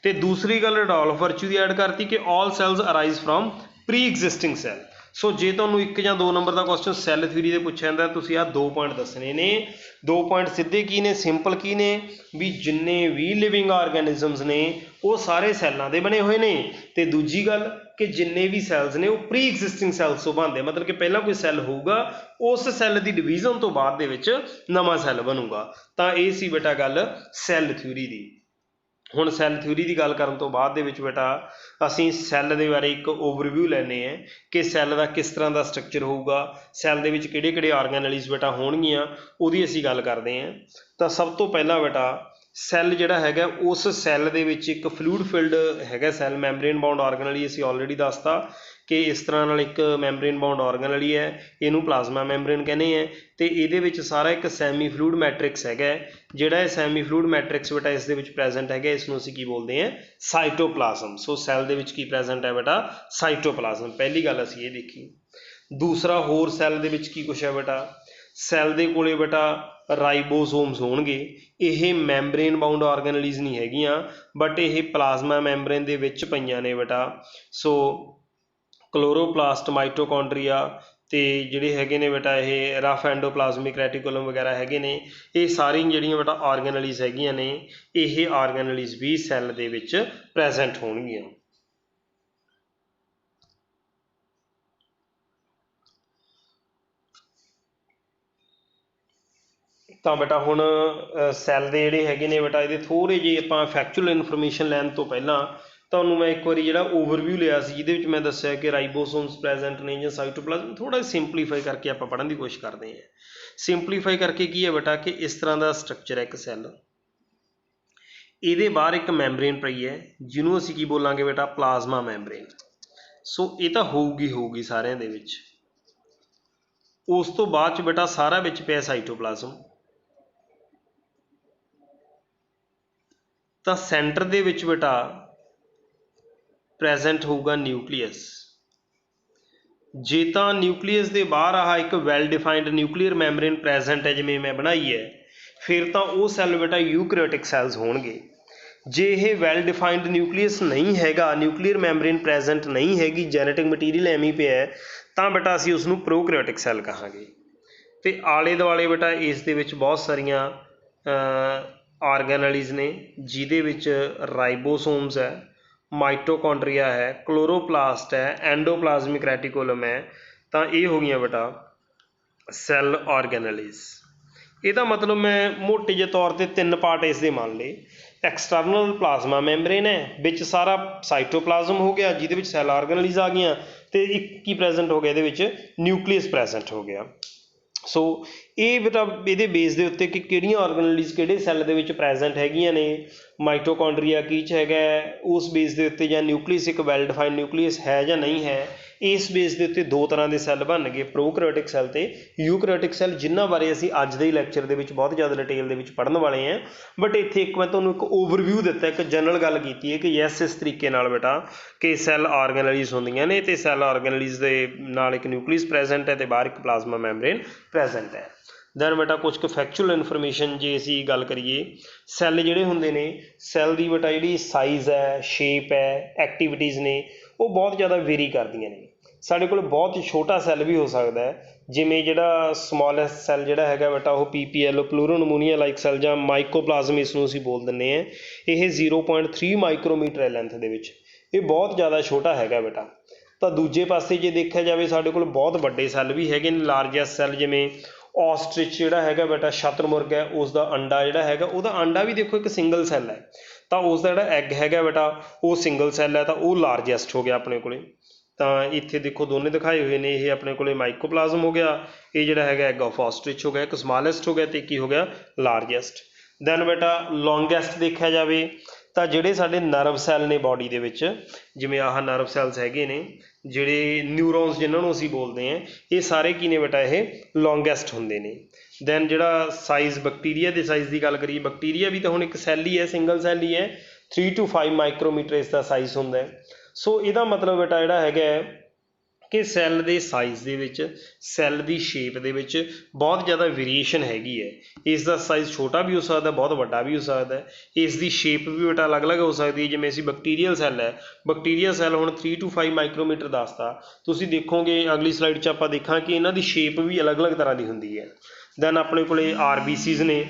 ते दूसरी गल रडोल्फ वर्च्यू की ऐड करती कि all cells arise from pre existing cell. So जे तुहानूं 1 या 2 नंबर का क्वेश्चन सैल थ्योरी से पूछा जाता तुसीं आ 2 पॉइंट दसने ने। 2 पॉइंट सीधे की ने, सिंपल की ने भी जिन्ने भी लिविंग ऑर्गेनिजम्स ने वो सारे सैलों के बने हुए ने, ते दूजी गल कि जिन्ने भी सैल्स ने वो प्री एग्जिस्टिंग सैल्स तो बनते, मतलब कि पहला कोई सैल होगा उस सैल की डिवीजन तो बाद दे विच नवां सैल बनूगा। तो ये सी बेटा गल सैल थ्योरी की। हुण सैल थ्योरी की गल करन तो बाद दे विच बेटा असीं सैल दे बारे एक ओवरव्यू लैने हैं कि सैल का किस तरह का स्ट्रक्चर होऊगा, सैल दे विच किहड़े-किहड़े ऑर्गेनलीज बेटा होणगीआं उहदी असीं गल करदे हैं। तो सब तो पहला बेटा सैल जिहड़ा हैगा उस सैल दे विच एक फ्लूइड फिल्ड हैगा सैल, मैंबरेन बाउंड ऑर्गेनली असीं ऑलरेडी दसता कि इस तरह नाल एक मैंबरेन बाउंड ऑर्गेनली है, इनू प्लाज्मा मैंबरेन कहने हैं। तो ये विच सारा एक सैमी फ्लूइड मैट्रिक्स है, जिहड़ा सैमी फ्लूइड मैट्रिक्स बेटा इस दे विच प्रेजेंट है, इसनूं असीं की बोलते हैं साइटोप्लाज्म। सो सैल दे विच की प्रेजेंट है बेटा साइटोप्लाज्म, पहली गल असीं ये देखी। दूसरा होर सैल दे विच की कुछ है बेटा, सैल दे कोले बेटा राइबोसोम्स होणगे, ये मैंबरेन बाउंड ऑर्गेनलीज नहीं हैगियां बट ये प्लाज्मा मैंबरेन दे विच पईयां ने बेटा। सो क्लोरोप्लास्ट, माइटोकॉन्ड्रिया ते जिहड़े हैगे ने बेटा ये रफ एंडोप्लाज्मिक रेटिकुलम वगैरह हैगे ने, ये सारी जिहड़ियां बेटा ऑर्गेनलीज हैगियां ने, ये ऑर्गेनलीज भी सैल दे विच प्रेजेंट होणगियां। ਤਾਂ ਬੇਟਾ ਹੁਣ ਸੈੱਲ ਦੇ ਜਿਹੜੇ ਹੈਗੇ ਨੇ ਬੇਟਾ ਇਹਦੇ ਥੋੜ੍ਹੇ ਜਿਹੇ ਆਪਾਂ ਫੈਕਚੁਅਲ ਇਨਫੋਰਮੇਸ਼ਨ ਲੈਣ ਤੋਂ ਪਹਿਲਾਂ ਤੁਹਾਨੂੰ ਮੈਂ ਇੱਕ ਵਾਰੀ ਜਿਹੜਾ ਓਵਰਵਿਊ ਲਿਆ ਸੀ ਜਿਹਦੇ ਵਿੱਚ ਮੈਂ ਦੱਸਿਆ ਕਿ ਰਾਈਬੋਸੋਮਸ ਪ੍ਰੈਜ਼ੈਂਟ ਨੇ ਜਾਂ ਸਾਈਟੋਪਲਾਜ਼ਮ, ਥੋੜ੍ਹਾ ਸਿੰਪਲੀਫਾਈ ਕਰਕੇ ਆਪਾਂ ਪੜ੍ਹਨ ਦੀ ਕੋਸ਼ਿਸ਼ ਕਰਦੇ ਹਾਂ। ਸਿੰਪਲੀਫਾਈ ਕਰਕੇ ਕੀ ਹੈ ਬੇਟਾ ਕਿ ਇਸ ਤਰ੍ਹਾਂ ਦਾ ਸਟਰਕਚਰ ਹੈ ਇੱਕ ਸੈੱਲ, ਇਹਦੇ ਬਾਹਰ ਇੱਕ ਮੈਂਬਰੇਨ ਪਈ ਹੈ ਜਿਹਨੂੰ ਅਸੀਂ ਕੀ ਬੋਲਾਂਗੇ ਬੇਟਾ, ਪਲਾਜ਼ਮਾ ਮੈਂਬਰੇਨ। ਸੋ ਇਹ ਤਾਂ ਹੋਊਗੀ ਸਾਰਿਆਂ ਦੇ ਵਿੱਚ। ਉਸ ਤੋਂ ਬਾਅਦ ਚ ਬੇਟਾ ਸਾਰਾ ਵਿੱਚ ਪਿਆ ਸਾਈਟੋਪਲਾਜ਼ਮ, ਤਾਂ ਸੈਂਟਰ ਦੇ ਵਿੱਚ ਬੇਟਾ ਪ੍ਰੈਜ਼ੈਂਟ ਹੋਊਗਾ ਨਿਊਕਲੀਅਸ। ਜੇ ਤਾਂ ਨਿਊਕਲੀਅਸ ਦੇ ਬਾਹਰ ਆਹ ਇੱਕ well defined nuclear membrane present ਹੈ ਜਿਵੇਂ ਮੈਂ ਬਣਾਈ ਹੈ, ਫਿਰ ਤਾਂ ਉਹ ਸੈੱਲ ਬੇਟਾ ਯੂਕੈਰੀਓਟਿਕ ਸੈੱਲਸ ਹੋਣਗੇ। ਜੇ ਇਹ ਵੈਲ ਡਿਫਾਈਨਡ ਨਿਊਕਲੀਅਸ ਨਹੀਂ ਹੈਗਾ, ਨਿਊਕਲੀਅਰ ਮੈਂਬਰੇਨ ਪ੍ਰੈਜ਼ੈਂਟ ਨਹੀਂ ਹੈਗੀ, ਜੈਨੇਟਿਕ ਮਟੀਰੀਅਲ ਐਵੇਂ ਪਿਆ ਹੈ, ਤਾਂ ਬੇਟਾ ਅਸੀਂ ਉਸਨੂੰ ਪ੍ਰੋਕੈਰੀਓਟਿਕ ਸੈੱਲ ਕਹਾਂਗੇ। ਤੇ ਆਲੇ ਦੁਆਲੇ ਬੇਟਾ ਇਸ ਦੇ ਵਿੱਚ ਬਹੁਤ ਸਾਰੀਆਂ ਆਰਗੈਨਲੀਜ਼ ਨੇ, ਜਿਹਦੇ ਵਿੱਚ ਰਾਈਬੋਸੋਮਸ ਹੈ, ਮਾਈਟੋਕੌਂਡਰੀਆ ਹੈ, ਕਲੋਰੋਪਲਾਸਟ ਹੈ, ਐਂਡੋਪਲਾਜ਼ਮਿਕ ਰੈਟੀਕੂਲਮ ਹੈ। ਤਾਂ ਇਹ ਹੋ ਗਈਆਂ ਬੇਟਾ ਸੈੱਲ ਆਰਗੈਨਲੀਜ਼। ਇਹਦਾ ਮਤਲਬ ਮੈਂ ਮੋਟੇ ਜਿਹੇ ਤੌਰ 'ਤੇ 3 ਪਾਰਟ ਇਸ ਦੇ ਮੰਨ ਲਏ। ਐਕਸਟਰਨਲ ਪਲਾਜ਼ਮਾ ਮੈਂਬਰੇਨ ਹੈ, ਵਿੱਚ ਸਾਰਾ ਸਾਈਟੋਪਲਾਜ਼ਮ ਹੋ ਗਿਆ ਜਿਹਦੇ ਵਿੱਚ ਸੈੱਲ ਆਰਗੈਨਲੀਜ਼ ਆ ਗਈਆਂ, ਤੇ ਇੱਕ ਹੀ ਪ੍ਰੈਜ਼ੈਂਟ ਹੋ ਗਿਆ ਇਹਦੇ ਵਿੱਚ, ਨਿਊਕਲੀਅਸ ਪ੍ਰੈਜ਼ੈਂਟ ਹੋ ਗਿਆ। ਸੋ ਇਹ ਬੇਟਾ ਇਹਦੇ ਬੇਸ ਦੇ ਉੱਤੇ ਕਿ ਕਿਹੜੀਆਂ ਆਰਗੈਨਲੀਜ਼ ਕਿਹੜੇ ਸੈੱਲ ਦੇ ਵਿੱਚ ਪ੍ਰੈਜ਼ੈਂਟ ਹੈਗੀਆਂ ਨੇ, ਮਾਈਟੋਕੌਂਡਰੀਆ ਕੀ 'ਚ ਹੈਗਾ, ਉਸ ਬੇਸ ਦੇ ਉੱਤੇ, ਜਾਂ ਨਿਊਕਲੀਅਸ ਇੱਕ ਵੈਲ ਡਿਫਾਈਨਡ ਨਿਊਕਲੀਅਸ ਹੈ ਜਾਂ ਨਹੀਂ ਹੈ, ਇਸ ਬੇਸ ਦੇ ਉੱਤੇ 2 ਤਰ੍ਹਾਂ ਦੇ ਸੈੱਲ ਬਣ ਗਏ, ਪ੍ਰੋਕੈਰੀਓਟਿਕ ਸੈੱਲ ਤੇ ਯੂਕੈਰੀਓਟਿਕ ਸੈੱਲ, ਜਿਨ੍ਹਾਂ ਬਾਰੇ ਅਸੀਂ ਅੱਜ ਦੇ ਲੈਕਚਰ ਦੇ ਵਿੱਚ ਬਹੁਤ ਜ਼ਿਆਦਾ ਡਿਟੇਲ ਦੇ ਵਿੱਚ ਪੜ੍ਹਨ ਵਾਲੇ ਹਾਂ। ਬਟ ਇੱਥੇ ਇੱਕ ਮੈਂ ਤੁਹਾਨੂੰ ਇੱਕ ਓਵਰਵਿਊ ਦਿੱਤਾ, ਇੱਕ ਜਨਰਲ ਗੱਲ ਕੀਤੀ ਹੈ ਕਿ ਯੈਸ ਇਸ ਤਰੀਕੇ ਨਾਲ ਬੇਟਾ ਕਿ ਸੈੱਲ ਆਰਗੈਨਲੀਜ਼ ਹੁੰਦੀਆਂ ਨੇ, ਅਤੇ ਸੈੱਲ ਆਰਗੈਨਲੀਜ਼ ਦੇ ਨਾਲ ਇੱਕ ਨਿਊਕਲੀਅਸ ਪ੍ਰੈਜ਼ੈਂਟ ਹੈ ਅਤੇ ਬਾਹਰ ਇੱਕ ਪਲਾਜ਼ਮਾ ਮੈਂਬਰੇਨ ਪ੍ਰੈਜ਼ੈਂਟ ਹੈ। ਦੈਨ ਬੇਟਾ ਕੁਛ ਕੁ ਫੈਕਚੁਅਲ ਇਨਫੋਰਮੇਸ਼ਨ ਜੇ ਅਸੀਂ ਗੱਲ ਕਰੀਏ, ਸੈੱਲ ਜਿਹੜੇ ਹੁੰਦੇ ਨੇ, ਸੈੱਲ ਦੀ ਬੇਟਾ ਜਿਹੜੀ ਸਾਈਜ਼ ਹੈ, ਸ਼ੇਪ ਹੈ, ਐਕਟੀਵਿਟੀਜ਼ ਨੇ, ਉਹ ਬਹੁਤ ਜ਼ਿਆਦਾ ਵੇਰੀ ਕਰਦੀਆਂ ਨੇ। ਸਾਡੇ ਕੋਲ ਬਹੁਤ ਛੋਟਾ ਸੈੱਲ ਵੀ ਹੋ ਸਕਦਾ ਹੈ, ਜਿਵੇਂ ਜਿਹੜਾ ਸਮੋਲੈਸਟ ਸੈੱਲ ਜਿਹੜਾ ਹੈਗਾ ਬੇਟਾ ਉਹ PPL ਪਲੂਰੋ ਨਮੂਨੀਆ ਲਾਈਕ ਸੈੱਲ ਜਾਂ ਮਾਈਕੋਪਲਾਜ਼ਮ ਇਸ ਨੂੰ ਅਸੀਂ ਬੋਲ ਦਿੰਦੇ ਹਾਂ। ਇਹ 0.3 ਮਾਈਕਰੋਮੀਟਰ ਹੈ ਲੈਂਥ ਦੇ ਵਿੱਚ, ਇਹ ਬਹੁਤ ਜ਼ਿਆਦਾ ਛੋਟਾ ਹੈਗਾ ਬੇਟਾ। ਤਾਂ ਦੂਜੇ ਪਾਸੇ ਜੇ ਦੇਖਿਆ ਜਾਵੇ ਸਾਡੇ ਕੋਲ ਬਹੁਤ ਵੱਡੇ ਸੈੱਲ ਵੀ ਹੈਗੇ ਨੇ, ਲਾਰਜੈਸਟ ਸੈੱਲ ਜਿਵੇਂ ਆਸਟ੍ਰਿਚ ਜਿਹੜਾ ਹੈਗਾ ਬੇਟਾ, ਸ਼ਤਰਮੁਰਗ ਹੈ, ਉਸ ਦਾ ਅੰਡਾ ਜਿਹੜਾ ਹੈਗਾ, ਉਹਦਾ ਅੰਡਾ ਵੀ ਦੇਖੋ ਇੱਕ ਸਿੰਗਲ ਸੈੱਲ ਹੈ, ਤਾਂ ਉਸ ਦਾ ਜਿਹੜਾ ਐਗ ਹੈਗਾ ਬੇਟਾ ਉਹ ਸਿੰਗਲ ਸੈੱਲ ਹੈ, ਤਾਂ ਉਹ ਲਾਰਜੈਸਟ ਹੋ ਗਿਆ ਆਪਣੇ ਕੋਲੇ। ਤਾਂ ਇੱਥੇ ਦੇਖੋ ਦੋਨੇ ਦਿਖਾਏ ਹੋਏ ਨੇ, ਇਹ ਆਪਣੇ ਕੋਲੇ ਮਾਈਕੋਪਲਾਜ਼ਮ ਹੋ ਗਿਆ, ਇਹ ਜਿਹੜਾ ਹੈਗਾ ਐਗ ਆਫ ਆਸਟ੍ਰਿਚ ਹੋ ਗਿਆ, ਇੱਕ ਸਮਾਲੈਸਟ ਹੋ ਗਿਆ ਅਤੇ ਕੀ ਹੋ ਗਿਆ, ਲਾਰਜੈਸਟ। ਦੈਨ ਬੇਟਾ ਲੌਂਗੈਸਟ ਦੇਖਿਆ ਜਾਵੇ ਤਾਂ ਜਿਹੜੇ ਸਾਡੇ ਨਰਵ ਸੈੱਲ ਨੇ ਬਾਡੀ ਦੇ ਵਿੱਚ, ਜਿਵੇਂ ਆਹ ਨਰਵ ਸੈੱਲਸ ਹੈਗੇ ਨੇ, ਜਿਹੜੇ ਨਿਊਰੋਨਸ ਜਿਹਨਾਂ ਨੂੰ ਅਸੀਂ ਬੋਲਦੇ ਹਾਂ, ਇਹ ਸਾਰੇ ਕੀ ਨੇ ਬੇਟਾ, ਇਹ ਲੌਂਗੈਸਟ ਹੁੰਦੇ ਨੇ। ਦੈਨ ਜਿਹੜਾ ਸਾਈਜ਼, ਬੈਕਟੀਰੀਆ ਦੇ ਸਾਈਜ਼ ਦੀ ਗੱਲ ਕਰੀਏ, ਬੈਕਟੀਰੀਆ ਵੀ ਤਾਂ ਹੁਣ ਇੱਕ ਸੈੱਲ ਹੀ ਹੈ, ਸਿੰਗਲ ਸੈੱਲ ਹੀ ਹੈ, 3 to 5 ਮਾਈਕਰੋਮੀਟਰ ਇਸ ਦਾ ਸਾਈਜ਼ ਹੁੰਦਾ ਹੈ। ਸੋ ਇਹਦਾ ਮਤਲਬ ਬੇਟਾ ਜਿਹੜਾ ਹੈਗਾ ਕਿ ਸੈੱਲ ਦੇ ਸਾਈਜ਼ ਦੇ ਵਿੱਚ, ਸੈੱਲ ਦੀ ਸ਼ੇਪ ਦੇ ਵਿੱਚ ਬਹੁਤ ਜ਼ਿਆਦਾ ਵੇਰੀਏਸ਼ਨ ਹੈਗੀ ਹੈ। ਇਸ ਦਾ ਸਾਈਜ਼ ਛੋਟਾ ਵੀ ਹੋ ਸਕਦਾ, ਬਹੁਤ ਵੱਡਾ ਵੀ ਹੋ ਸਕਦਾ, ਇਸ ਦੀ ਸ਼ੇਪ ਵੀ ਬੇਟਾ ਅਲੱਗ-ਅਲੱਗ ਹੋ ਸਕਦੀ ਹੈ। ਜਿਵੇਂ ਅਸੀਂ ਬੈਕਟੀਰੀਅਲ ਸੈੱਲ ਹੈ, ਬੈਕਟੀਰੀਅਲ ਸੈੱਲ ਹੁਣ 3 to 5 ਮਾਈਕਰੋਮੀਟਰ ਦੱਸਤਾ, ਤੁਸੀਂ ਦੇਖੋਗੇ ਅਗਲੀ ਸਲਾਈਡ 'ਚ ਆਪਾਂ ਦੇਖਾਂ ਕਿ ਇਹਨਾਂ ਦੀ ਸ਼ੇਪ ਵੀ ਅਲੱਗ-ਅਲੱਗ ਤਰ੍ਹਾਂ ਦੀ ਹੁੰਦੀ ਹੈ। ਦੈਨ ਆਪਣੇ ਕੋਲੇ RBCs ਨੇ,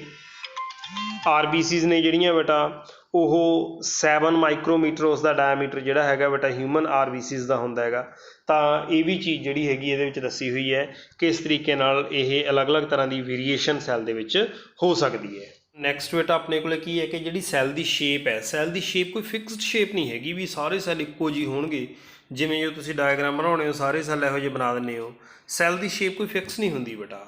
RBCs ਨੇ ਜਿਹੜੀਆਂ ਬੇਟਾ ਉਹ 7 ਮਾਈਕਰੋਮੀਟਰ ਉਸ ਦਾ ਡਾਇਆਮੀਟਰ ਜਿਹੜਾ ਹੈਗਾ ਬੇਟਾ ਹਿਊਮਨ RBCs ਦਾ ਹੁੰਦਾ ਹੈਗਾ। ਤਾਂ ਇਹ ਵੀ ਚੀਜ਼ ਜਿਹੜੀ ਹੈਗੀ ਇਹਦੇ ਵਿੱਚ ਦੱਸੀ ਹੋਈ ਹੈ ਕਿ ਇਸ ਤਰੀਕੇ ਨਾਲ ਇਹ ਅਲੱਗ-ਅਲੱਗ ਤਰ੍ਹਾਂ ਦੀ ਵੇਰੀਏਸ਼ਨ ਸੈੱਲ ਦੇ ਵਿੱਚ ਹੋ ਸਕਦੀ ਹੈ। ਨੈਕਸਟ ਬੇਟਾ ਆਪਣੇ ਕੋਲ ਕੀ ਹੈ ਕਿ ਜਿਹੜੀ ਸੈੱਲ ਦੀ ਸ਼ੇਪ ਹੈ, ਸੈੱਲ ਦੀ ਸ਼ੇਪ ਕੋਈ ਫਿਕਸਡ ਸ਼ੇਪ ਨਹੀਂ ਹੈਗੀ ਵੀ ਸਾਰੇ ਸੈੱਲ ਇੱਕੋ ਜਿਹੇ ਹੋਣਗੇ। ਜਿਵੇਂ ਜੋ ਤੁਸੀਂ ਡਾਇਗਰਾਮ ਬਣਾਉਣੇ ਹੋ ਸਾਰੇ ਸੈੱਲ ਇਹੋ ਜਿਹੇ ਬਣਾ ਦਿੰਦੇ ਹੋ, ਸੈੱਲ ਦੀ ਸ਼ੇਪ ਕੋਈ ਫਿਕਸ ਨਹੀਂ ਹੁੰਦੀ ਬੇਟਾ।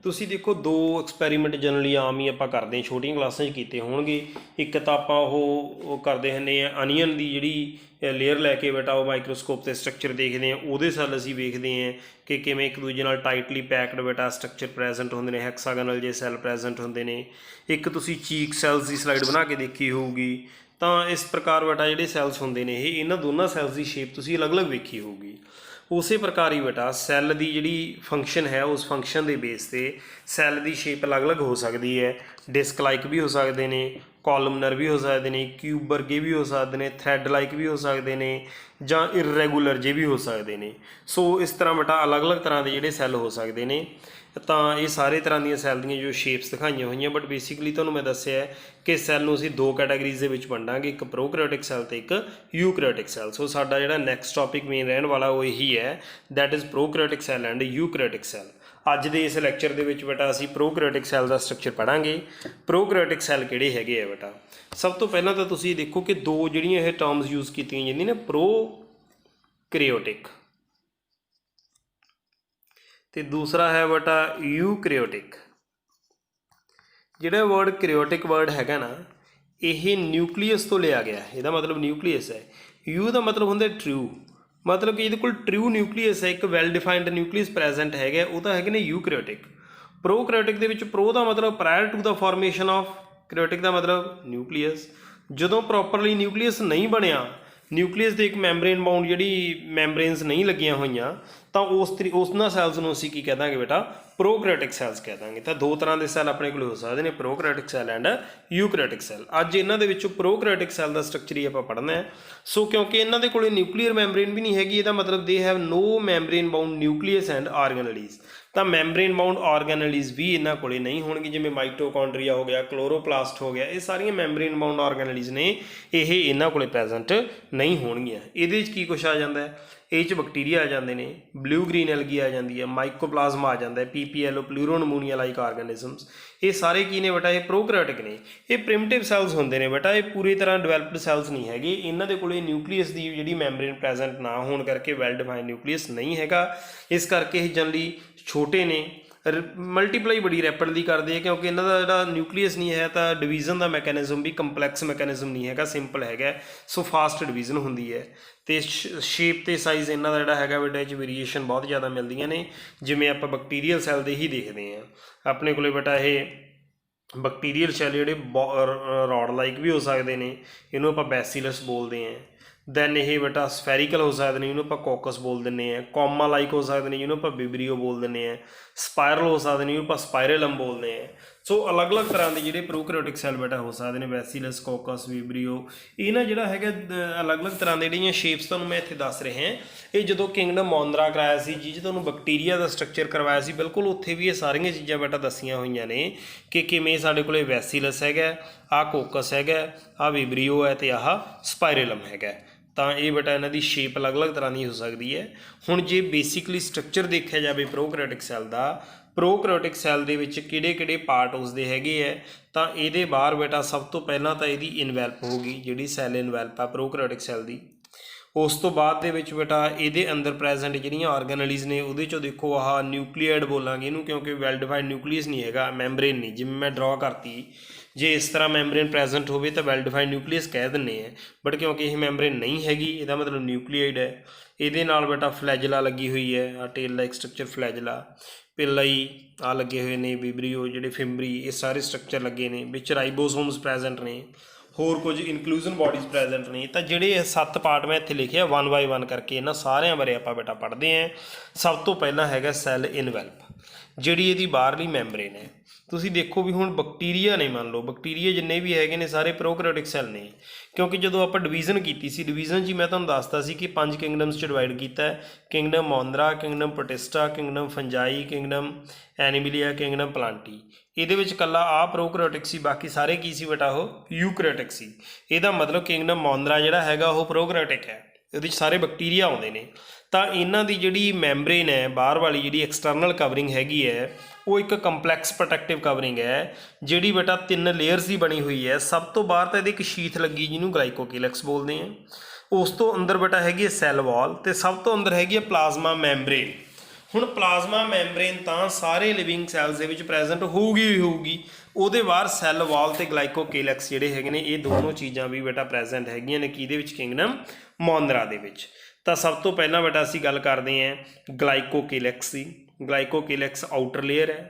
ਤੁਸੀਂ ਦੇਖੋ 2 ਐਕਸਪੈਰੀਮੈਂਟ ਜਨਰਲੀ ਆਮ ਹੀ ਆਪਾਂ ਕਰਦੇ ਹਾਂ, ਛੋਟੀਆਂ ਕਲਾਸਾਂ 'ਚ ਕੀਤੇ ਹੋਣਗੇ। ਇੱਕ ਤਾਂ ਆਪਾਂ ਉਹ ਕਰਦੇ ਹੁੰਦੇ ਹਾਂ, ਅਨੀਅਨ ਦੀ ਜਿਹੜੀ ਲੇਅਰ ਲੈ ਕੇ ਬੇਟਾ ਉਹ ਮਾਈਕਰੋਸਕੋਪ 'ਤੇ ਸਟਰਕਚਰ ਦੇਖਦੇ ਹਾਂ, ਉਹਦੇ ਸੈੱਲ ਅਸੀਂ ਵੇਖਦੇ ਹਾਂ ਕਿ ਕਿਵੇਂ ਇੱਕ ਦੂਜੇ ਨਾਲ ਟਾਈਟਲੀ ਪੈਕਡ ਬੇਟਾ ਸਟਰਕਚਰ ਪ੍ਰੈਜ਼ੈਂਟ ਹੁੰਦੇ ਨੇ, ਹੈਕਸਾਗਨਲ ਜੇ ਸੈੱਲ ਪ੍ਰੈਜ਼ੈਂਟ ਹੁੰਦੇ ਨੇ। ਇੱਕ ਤੁਸੀਂ ਚੀਕ ਸੈੱਲਸ ਦੀ ਸਲਾਈਡ ਬਣਾ ਕੇ ਦੇਖੀ ਹੋਊਗੀ। ਤਾਂ ਇਸ ਪ੍ਰਕਾਰ ਬੇਟਾ ਜਿਹੜੇ ਸੈੱਲਸ ਹੁੰਦੇ ਨੇ ਇਹ, ਇਹਨਾਂ ਦੋਨਾਂ ਸੈੱਲਸ ਦੀ ਸ਼ੇਪ ਤੁਸੀਂ ਅਲੱਗ-ਅਲੱਗ ਵੇਖੀ ਹੋਊਗੀ। ਉਸੇ ਪ੍ਰਕਾਰ ਹੀ ਬੇਟਾ ਸੈੱਲ ਦੀ ਜਿਹੜੀ ਫੰਕਸ਼ਨ ਹੈ, ਉਸ ਫੰਕਸ਼ਨ ਦੇ ਬੇਸ 'ਤੇ ਸੈੱਲ ਦੀ ਸ਼ੇਪ ਅਲੱਗ-ਅਲੱਗ ਹੋ ਸਕਦੀ ਹੈ। ਡਿਸਕ ਲਾਈਕ ਵੀ ਹੋ ਸਕਦੇ ਨੇ, ਕੋਲਮਨਰ ਵੀ ਹੋ ਸਕਦੇ ਨੇ, ਕਿਊਬ ਵਰਗੇ ਵੀ ਹੋ ਸਕਦੇ ਨੇ, ਥਰੈਡ ਲਾਈਕ ਵੀ ਹੋ ਸਕਦੇ ਨੇ, ਜਾਂ ਇਰੈਗੂਲਰ ਜੇ ਵੀ ਹੋ ਸਕਦੇ ਨੇ। ਸੋ ਇਸ ਤਰ੍ਹਾਂ ਬੇਟਾ ਅਲੱਗ-ਅਲੱਗ ਤਰ੍ਹਾਂ ਦੇ ਜਿਹੜੇ ਸੈੱਲ ਹੋ ਸਕਦੇ ਨੇ। ਤਾਂ ਇਹ ਸਾਰੇ ਤਰ੍ਹਾਂ ਦੀਆਂ ਸੈੱਲ ਦੀਆਂ ਜੋ ਸ਼ੇਪਸ ਦਿਖਾਈਆਂ ਹੋਈਆਂ, ਬਟ ਬੇਸਿਕਲੀ ਤੁਹਾਨੂੰ ਮੈਂ ਦੱਸਿਆ ਕਿ ਸੈੱਲ ਨੂੰ ਅਸੀਂ 2 ਕੈਟਾਗਰੀਜ਼ ਦੇ ਵਿੱਚ ਵੰਡਾਂਗੇ, ਇੱਕ ਪ੍ਰੋਕੈਰੀਓਟਿਕ ਸੈੱਲ ਅਤੇ ਇੱਕ ਯੂਕੈਰੀਓਟਿਕ ਸੈੱਲ। ਸੋ ਸਾਡਾ ਜਿਹੜਾ ਨੈਕਸਟ ਟੌਪਿਕ ਮੇਨ ਰਹਿਣ ਵਾਲਾ ਉਹ ਇਹੀ ਹੈ, that is prokaryotic cell and eukaryotic cell. ਅੱਜ ਦੇ ਇਸ ਲੈਕਚਰ ਦੇ ਵਿੱਚ ਬੇਟਾ ਅਸੀਂ ਪ੍ਰੋਕੈਰੀਓਟਿਕ ਸੈੱਲ ਦਾ ਸਟਰਕਚਰ ਪੜਾਂਗੇ। ਪ੍ਰੋਕੈਰੀਓਟਿਕ ਸੈੱਲ ਕਿਹੜੇ ਹੈਗੇ ਆ ਬੇਟਾ? ਸਭ ਤੋਂ ਪਹਿਲਾਂ ਤਾਂ ਤੁਸੀਂ ਦੇਖੋ ਕਿ ਦੋ ਜਿਹੜੀਆਂ ਇਹ ਟਰਮਸ ਯੂਜ਼ ਕੀਤੀਆਂ ਜਾਂਦੀਆਂ ਨੇ, ਪ੍ਰੋਕੈਰੀਓਟਿਕ ਤੇ ਦੂਸਰਾ ਹੈ ਬੇਟਾ ਯੂਕੈਰੀਓਟਿਕ। ਜਿਹੜਾ ਵਰਡ ਕੈਰੀਓਟਿਕ ਵਰਡ ਹੈਗਾ ਨਾ, ਇਹ ਨਿਊਕਲੀਅਸ ਤੋਂ ਲਿਆ ਗਿਆ, ਇਹਦਾ ਮਤਲਬ ਨਿਊਕਲੀਅਸ ਹੈ। ਯੂ ਦਾ ਮਤਲਬ ਹੁੰਦਾ ਟਰੂ, मतलब कि ये ट्रू न्यूक्लीयस है, एक वैल डिफाइंड न्यूक्लीयस प्रेजेंट है, वो तो है यूकैरियोटिक। प्रोकैरियोटिक दे विच प्रो का मतलब prior to the formation of, karyotic का मतलब न्यूक्लीयस। जो प्रॉपरली न्यूक्लीयस नहीं बनया, न्यूक्लीयस के एक मैमब्रेन बाउंड जी मैमब्रेन्स नहीं लगियां हुई, तो उन्होंने सैल्स में असीं की कह देंगे बेटा प्रोकैरियोटिक सैल्स कह देंगे। तो दो तरह के सैल अपने को हो सकते हैं, prokaryotic cell and eukaryotic cell. अज इन्हों के प्रोकैरियोटिक सैल का स्ट्रक्चर ही आप पढ़ना है। सो क्योंकि इन्हों के न्यूक्लीयर मैमब्रेन भी नहीं हैगी, इसका मतलब they have no membrane bound nucleus and organelles. तो मैमब्रेन बाउंड ऑर्गेनेलीज भी इन्हों को नहीं होंगी, जिमें माइटोकॉन्ड्रिया हो गया, क्लोरोप्लास्ट हो गया, ये सारिया मैमब्रेन बाउंड ऑर्गेनेलीज ने, यह इन्हों को प्रेजेंट नहीं होणगियां। ये की कुछ आ जाता है, ये बैक्टीरिया आ जाते हैं, ब्लू ग्रीन एलगी आ जाती है, माइकोप्लाज्मा आ जाता है, PPLO प्लूरोनमूनिया लाइक ऑर्गेनिजम्स, ये सारे की ने बेटा ये प्रोकैरियोटिक ने। ये प्रिमिटिव सैल्स होंगे ने बेटा, ये पूरी तरह डिवेलप्ड सैल्स नहीं है। इन्हों के कोले न्यूक्लीयस की जी मैमब्रेन प्रेजेंट ना होने करके वैल डिफाइंड न्यूक्लीयस नहीं हैगा, इस करके ये जनरली छोटे ने, मल्टीप्लाई बड़ी रैपिडली करते हैं, क्योंकि इन्हों का जो न्यूक्लीयस नहीं है, तो डिवीजन का मैकेनिज्म भी कंपलैक्स मैकेनिज्म नहीं है, सिंपल है। सो फास्ट डिवीजन होंगी है, तो शेप तो साइज़ इन्हों का जोड़ा है बेटा, वेरीएशन बहुत ज़्यादा मिलती ने, जिमें आप बैक्टीरियल सैल के ही देखते हैं। अपने को बेटा ये बैक्टीरियल सैल जोड़े रॉड लाइक भी हो सकते हैं, इन्हों आप बैसिलस बोलते हैं। दैन ये बेटा स्फेरिकल हो सकते हैं, जिन्होंने आप कॉकस बोल दें, कॉमा लाइक हो सकते हैं, जिन्होंने आप विब्रियो बोल दें, स्पायरल हो सकते हैं, जिन्होंने आप स्पायरेलम बोलते हैं। सो अलग अलग तरह के जोड़े प्रोकैरियोटिक सैल बेटा हो सकते हैं, बैसिलस, कॉकस, विब्रियो, ये ना जोड़ा है अलग अलग तरह के जो शेप्स तुहानूं मैं इत्थे दस रहा। ये जो किंगडम मोंद्रा कराया सी, जिस तुहानूं बैक्टीरिया का स्ट्रक्चर करवाया सी, बिल्कुल उत्थे भी ये सारियां चीज़ां बेटा दसियां हुई ने कि किवें साडे कोले बैसिलस है, आ कोकस है, आ विब्रियो है, तो आह स्पायरेलम है। तो ये बेटा इन्हों की शेप अलग अलग तरह की हो सकती है। हुण जे बेसिकली स्ट्रक्चर देखा जाए प्रोकैरियोटिक सैल का, प्रोकैरियोटिक सैल दे विच किहड़े-किहड़े पार्ट उसदे हैगे है, तो ये बाहर बेटा सब तो पहला तो यदी इनवैल्प होगी, जी सैल इनवैल्प आ प्रोकैरियोटिक सैल की। उस तो बाद दे विच बेटा ये अंदर प्रेजेंट जिहड़ियां ऑर्गेनेलीज ने, उहदे चों देखो आह न्यूक्लियड बोलांगे इनू, क्योंकि वैल डिफाइंड न्यूक्लीयस नहीं है, मैमब्रेन नहीं। जिवें मैं ड्रॉ करती, जे इस तरह मैमब्रेन प्रेजेंट हो तो वैल डिफाइंड न्यूक्लीयस कह दें, बट क्योंकि यह मैमब्रेन नहीं हैगी, इसका मतलब न्यूक्लियड है। ये बेटा फ्लैजला लगी हुई है, आ टेल लाइक स्ट्रक्चर फ्लैजला, पिलाई आ लगे हुए ने, विब्रियो जोड़े फिम्बरी, ये सारे स्ट्रक्चर लगे ने, विच राइबोसोम्स प्रेजेंट ने, होर कुछ इनक्लूजन बॉडीज़ प्रेजेंट ने। तो जोड़े 7 पार्ट मैं इत्थे लिखे 1 बाय 1 करके इन्होंने सारे बारे आप बेटा पढ़ते हैं। सब तो पहला है सैल इनवैल्प, जिहड़ी इहदी बाहरली मैमब्रेन है। तुसीं देखो भी हुण बैक्टीरिया ने, मान लो बैक्टीरिया जिन्ने भी है ने सारे प्रोकैरियोटिक सैल ने, क्योंकि जो आप डिवीजन की सी, डिवीजन जी मैं तुहानूं दसदा सी कि 5 किंगडम्स डिवाइड किया, kingdom Monera, kingdom Protista, kingdom Fungi, kingdom Animalia, kingdom Plantae. ये कला आ प्रोकैरियोटिक सी, बाकी सारे की सी बेटा वो यूकैरियोटिक सी। ਇਹਦਾ मतलब किंगडम मोंद्रा ਜਿਹੜਾ हैगा वो प्रोकैरियोटिक है, ये सारे बैक्टीरिया आते हैं। तो इन्हों की जी मैमब्रेन है बाहर वाली जी एक्सटर्नल कवरिंग हैगी है, वो एक कंपलैक्स प्रोटैक्टिव कवरिंग है, जी बेटा 3 लेयर्स की बनी हुई है। सब तो बाहर तो ये शीथ लगी, जिन्होंने ग्लाइकोकेलेक्स बोलते हैं। उस तो अंदर बेटा हैगी सैल वॉल, तो सब तो अंदर हैगी प्लाज्मा मैमब्रेन। हुण प्लाज्मा मैमब्रेन तो सारे लिविंग सैल्स के प्रेजेंट होगी ही होगी, ਉਹਦੇ ਬਾਹਰ सैल वॉल तो ग्लाइकोकेलेक्स ਜਿਹੜੇ ਹੈਗੇ ਨੇ, ਇਹ ਦੋਨੋਂ ਚੀਜ਼ਾਂ ਵੀ बेटा प्रेजेंट ਹੈਗੀਆਂ ਨੇ ਕਿਹਦੇ ਵਿੱਚ, किंगडम मोंद्रा ਦੇ ਵਿੱਚ। ਤਾਂ ਸਭ ਤੋਂ ਪਹਿਲਾਂ बेटा ਅਸੀਂ ਗੱਲ ਕਰਦੇ ਹਾਂ ग्लाइकोकेलेक्स ਦੀ। ग्लाइकोकेलेक्स आउटर लेयर है,